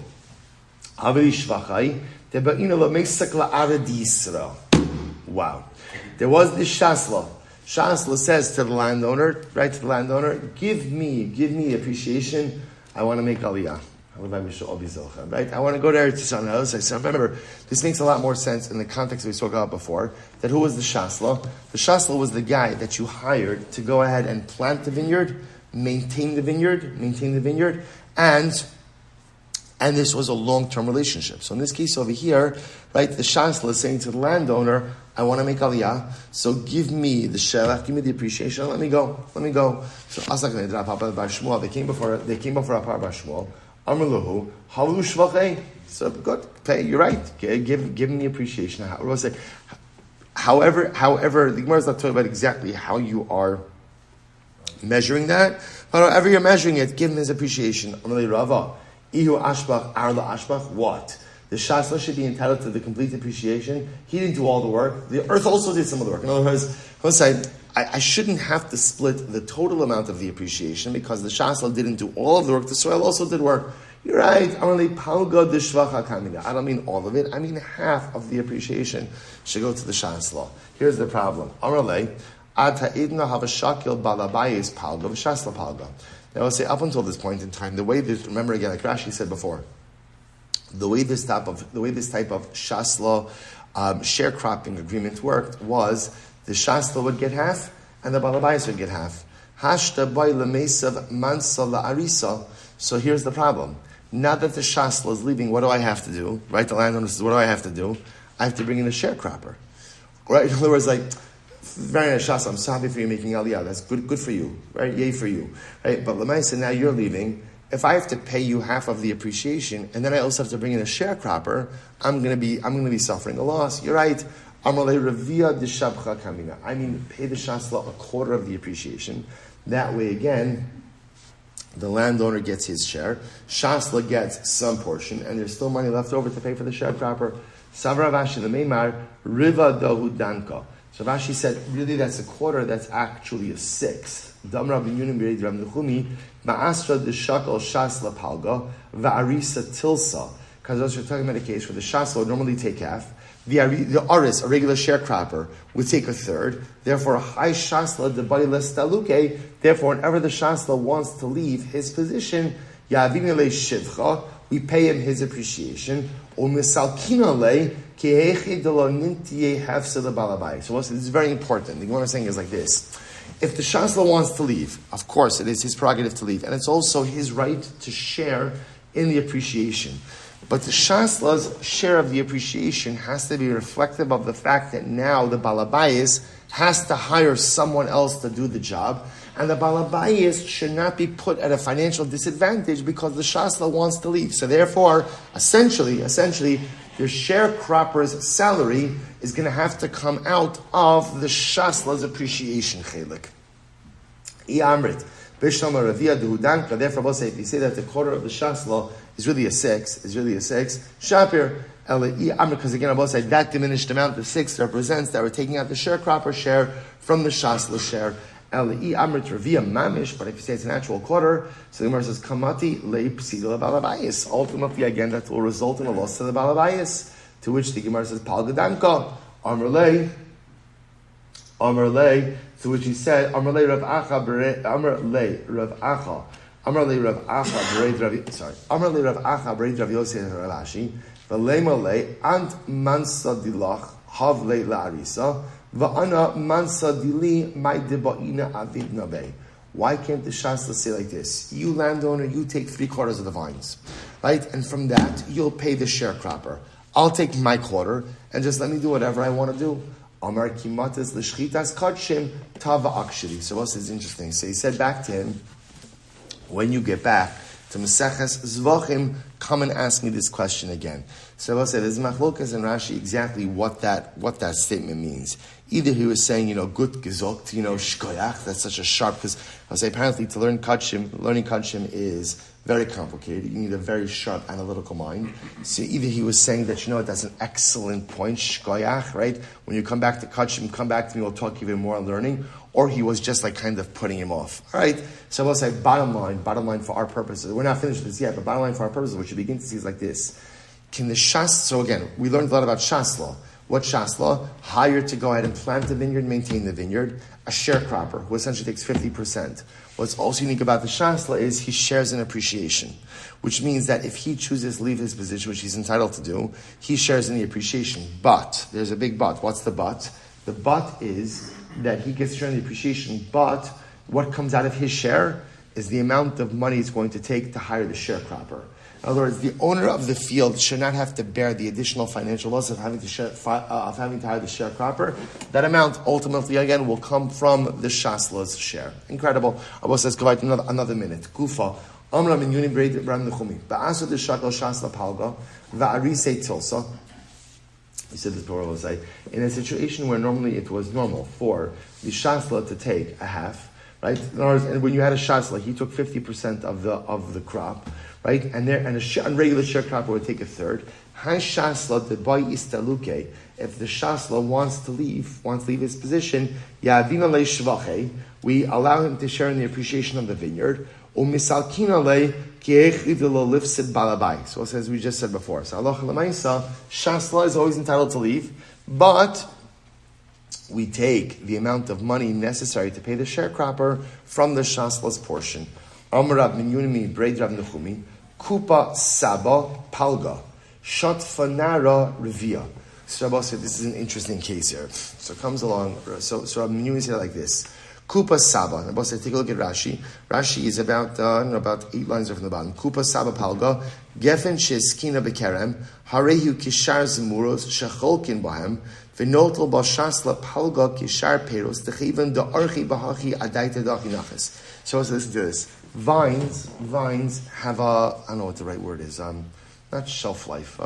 avli shvachai, teba'ina l'meisek la'ared Yisrael. Wow. There was this shasla. Shasla says to the landowner, right, to the landowner, give me appreciation. I want to make aliyah. Right? I want to go to Eretz Yisrael. I said, remember, this makes a lot more sense in the context that we spoke about before, that who was the shasla? The shasla was the guy that you hired to go ahead and plant the vineyard, maintain the vineyard, and this was a long-term relationship. So in this case over here, right, the shasla is saying to the landowner, I want to make aliyah, so give me the shelach, give me the appreciation, let me go. So Shmuel, they came before Apar Bar Shmuel, Amar Lahu, Halu Shvachei. So good, pay, you're right, give me the appreciation. However, the Gemara is not talking about exactly how you are measuring that, but however you're measuring it, give him his appreciation. Amar Rava, Ihu Ashbach, Arla Ashbach, what? The shasla should be entitled to the complete appreciation. He didn't do all the work. The earth also did some of the work. In other words, I shouldn't have to split the total amount of the appreciation because the shasla didn't do all of the work. The soil also did work. You're right. I don't mean all of it. I mean half of the appreciation should go to the shasla. Here's the problem. Now I'll say up until this point in time, the way this, remember again, like Rashi said before, the way this type of shasla sharecropping agreement worked was the shasla would get half and the balabayis would get half. Hashta bay lemesav mansa la'arisa. So here's the problem. Now that the shasla is leaving, what do I have to do? Right? The landowner says, what do I have to do? I have to bring in a sharecropper. Right? In other words, like, very nice shasla, I'm so happy for you making aliyah. That's good for you. Right? Yay for you. Right? But Lamaisa, now you're leaving. If I have to pay you half of the appreciation, and then I also have to bring in a sharecropper, I'm going to be suffering a loss. You're right. I mean, pay the shasla a quarter of the appreciation. That way, again, the landowner gets his share. Shasla gets some portion, and there's still money left over to pay for the sharecropper. Savra Rashi the Meimar Riva Dahu Danka. So Rashi said, really, that's a quarter. That's actually a sixth. Damra b'yunim b'reid Rav Nechumi ma'asra d'shakal shasla palga va'arisa tilsa. Because we're talking about a case where the shasla would normally take half. The aris, a regular sharecropper, would take a third. Therefore, high shasla debay les taluke. Therefore, whenever the shasla wants to leave his position, yavim le shivcha, we pay him his appreciation. Or misalkina le kihechi delo nintiye hefsa the balabai. So this is very important. The Gemara I'm saying is like this. If the shasla wants to leave, of course it is his prerogative to leave, and it's also his right to share in the appreciation. But the shasla's share of the appreciation has to be reflective of the fact that now the balabayis has to hire someone else to do the job, and the balabayis should not be put at a financial disadvantage because the shasla wants to leave. So therefore, essentially, your sharecropper's salary is going to have to come out of the shasla's appreciation chelik. Therefore, we'll say, if you say that the quarter of the shasla is really a six, shapir, because again, I will say that diminished amount, the six represents that we're taking out the sharecropper share from the shasla share. But if you say it's an actual quarter, so the Gemara says, Kamati leipsila balabayis. Ultimately, again, that will result in a loss to the balabayis. To which the Gemara says, Palgadanka, Amrlei, to which he said, Amrlei Rav Acha, Bereid Rav Yosef Rashi, V'leimale, Ant Mansa Dilach, Havle La'arisa, Va'ana Mansa Dili, My Deba'ina Avid Nabe. Why can't the Shasla say like this? You landowner, you take 3/4 of the vines, right? And from that, you'll pay the sharecropper. I'll take my quarter, and just let me do whatever I want to do. Amar Kimatas L'Shchitas Kachim Tava Akshiri. So what's this interesting? So he said back to him, when you get back to Maseches Zvachim, come and ask me this question again. So I'll say there's machlokas and Rashi exactly what that statement means. Either he was saying, gut gezogt, shkoyach, that's such a sharp, because I'll say apparently to learning Kachim is very complicated. You need a very sharp analytical mind. So either he was saying that, that's an excellent point, shkoyach, right? When you come back to Kachim, come back to me, we'll talk even more on learning. Or he was just kind of putting him off. All right? So we'll say bottom line for our purposes. We're not finished with this yet, but bottom line for our purposes, what you begin to see is like this. So again, we learned a lot about Shas law. What Shas law? Hired to go ahead and plant the vineyard, maintain the vineyard. A sharecropper who essentially takes 50%. What's also unique about the Shas law is he shares in appreciation, which means that if he chooses to leave his position, which he's entitled to do, he shares in the appreciation. But, there's a big but. What's the but? The but is that he gets to share in the appreciation, but what comes out of his share is the amount of money it's going to take to hire the sharecropper. In other words, the owner of the field should not have to bear the additional financial loss of having to hire the sharecropper. That amount ultimately, again, will come from the Shasla's share. Incredible. Abba says, go another minute. Kufa. Amra min yunim breid ram nechumi. Ba'asot the shakal Shasla palga. Va'arisei tilsa. He said the Torah will say, in a situation where normally it was normal for the Shasla to take a half, right? In other words, and when you had a Shasla, he took 50% of the crop, right? And a regular sharecropper would take a third. If the Shasla wants to leave his position, we allow him to share in the appreciation of the vineyard. So as we just said before, so Allah Shasla is always entitled to leave, but we take the amount of money necessary to pay the sharecropper from the Shasla's portion. Amrab min Yunimi Breid Rav Nechumi Kupa Saba Palga Shotfanara Revia. So Rabbi said this is an interesting case here. So it comes along. So Rabbi Yunimi said like this. Kupa Saba. Rabbi said, take a look at Rashi. Rashi is about 8 lines from the bottom. Kupa Saba Palga Gefen Sheskina Bekerem Harehu Kishar Zemuros Shecholkin Bahem V'notel Bashasla Palga Kishar Peros Techivan Da Archi Bahachi Adaita Dachi Nachas. So let's listen to this. Vines have I don't know what the right word is. Not shelf life.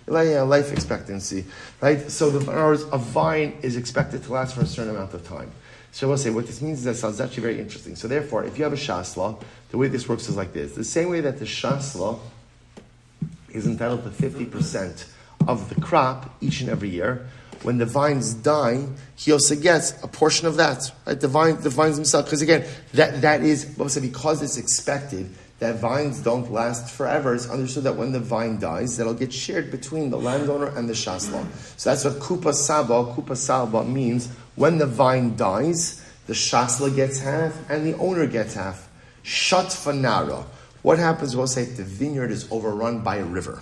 Life expectancy, right? So a vine is expected to last for a certain amount of time. So I will say what this means is that sounds actually very interesting. So therefore, if you have a shasla, the way this works is like this: the same way that the shasla is entitled to 50% of the crop each and every year. When the vines die, he also gets a portion of that. Right? The vines themselves, because again, that is because it's expected that vines don't last forever. It's understood that when the vine dies, that'll get shared between the landowner and the shasla. So that's what kupa saba means. When the vine dies, the shasla gets half and the owner gets half. Shatfanara. What happens, we'll say, if the vineyard is overrun by a river?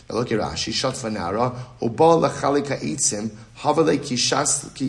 Now look at Rashi. Shatfanara. Obal lachalika eitzim have lekishasla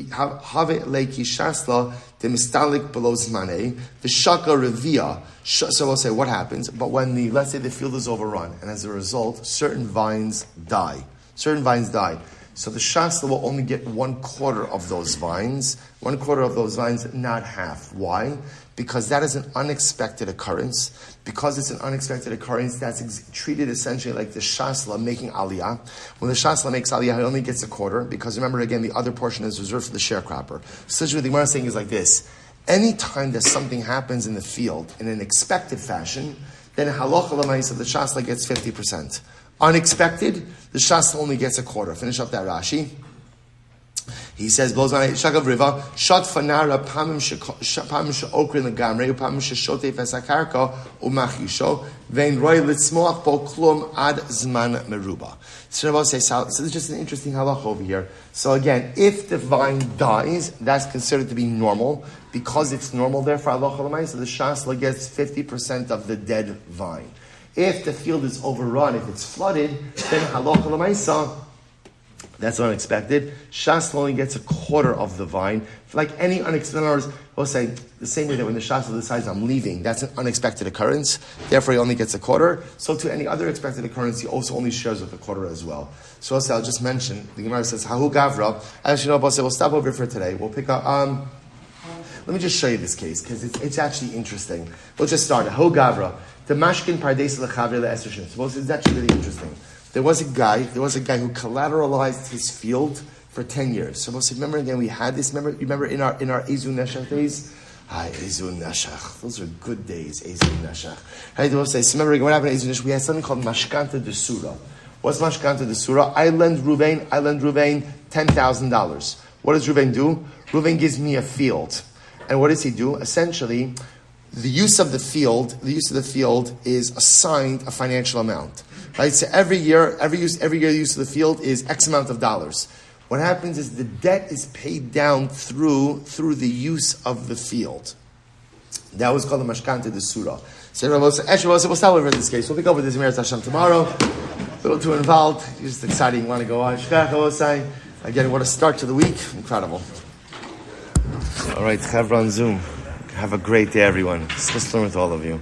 the mistalik below zmanei the shaka revia. So we'll say what happens. But when let's say the field is overrun, and as a result, certain vines die. So the shasla will only get 1/4 of those vines. 1/4 of those vines, not half. Why? Because that is an unexpected occurrence. Because it's an unexpected occurrence, that's treated essentially like the shasla making aliyah. When the shasla makes aliyah, he only gets 1/4, because remember again, the other portion is reserved for the sharecropper. So what the Gemara is saying is like this: anytime that something happens in the field in an expected fashion, then halacha l'maisa the shasla gets 50%. Unexpected, the shasla only gets 1/4. Finish up that Rashi. He says, Shagav Riva, Shot Fanara Pamim Sheokrin Lagamre, Pamim Sheshote Fesakarka, Umachisho, Vein Roy Litzmoach Bo Klum Ad Zman Meruba. So this is just an interesting halacha over here. So again, if the vine dies, that's considered to be normal. Because it's normal, therefore, halacha l'maisa, the shasla gets 50% of the dead vine. If the field is overrun, if it's flooded, then halacha l'maisa, that's unexpected. Shasla only gets 1/4 of the vine. Like any unexpected, we'll say the same way that when the Shasla decides I'm leaving, that's an unexpected occurrence. Therefore, he only gets 1/4. So to any other expected occurrence, he also only shares with 1/4 as well. So I'll just mention, the Gemara says, Hahu Gavra. As you know, we'll stop over for today. We'll pick up, Let me just show you this case, because it's actually interesting. We'll just start. Ho Gavra. The Mashkin Pardes Lechavre Le'Esroshin. Suppose it's actually really interesting. There was a guy who collateralized his field for 10 years. Suppose, remember again, we had this, remember in our Ezu Neshach days? Hi, Ezu Neshach. Those are good days, Ezu Neshach. Remember again, what happened at Ezu Neshach? We had something called Mashkanta de Surah. What's Mashkanta de Surah? I lend Ruvain $10,000. What does Ruvain do? Ruvain gives me a field. And what does he do? Essentially, the use of the field is assigned a financial amount. Right? So every year the use of the field is X amount of dollars. What happens is the debt is paid down through the use of the field. That was called the Mashkanta de Surah. So we'll start over this case. We'll pick up with this Meretz Hashem tomorrow. A little too involved. Just exciting. Want to go on. Again, what a start to the week. Incredible. All right, Chavra on Zoom. Have a great day, everyone. Let's learn with all of you.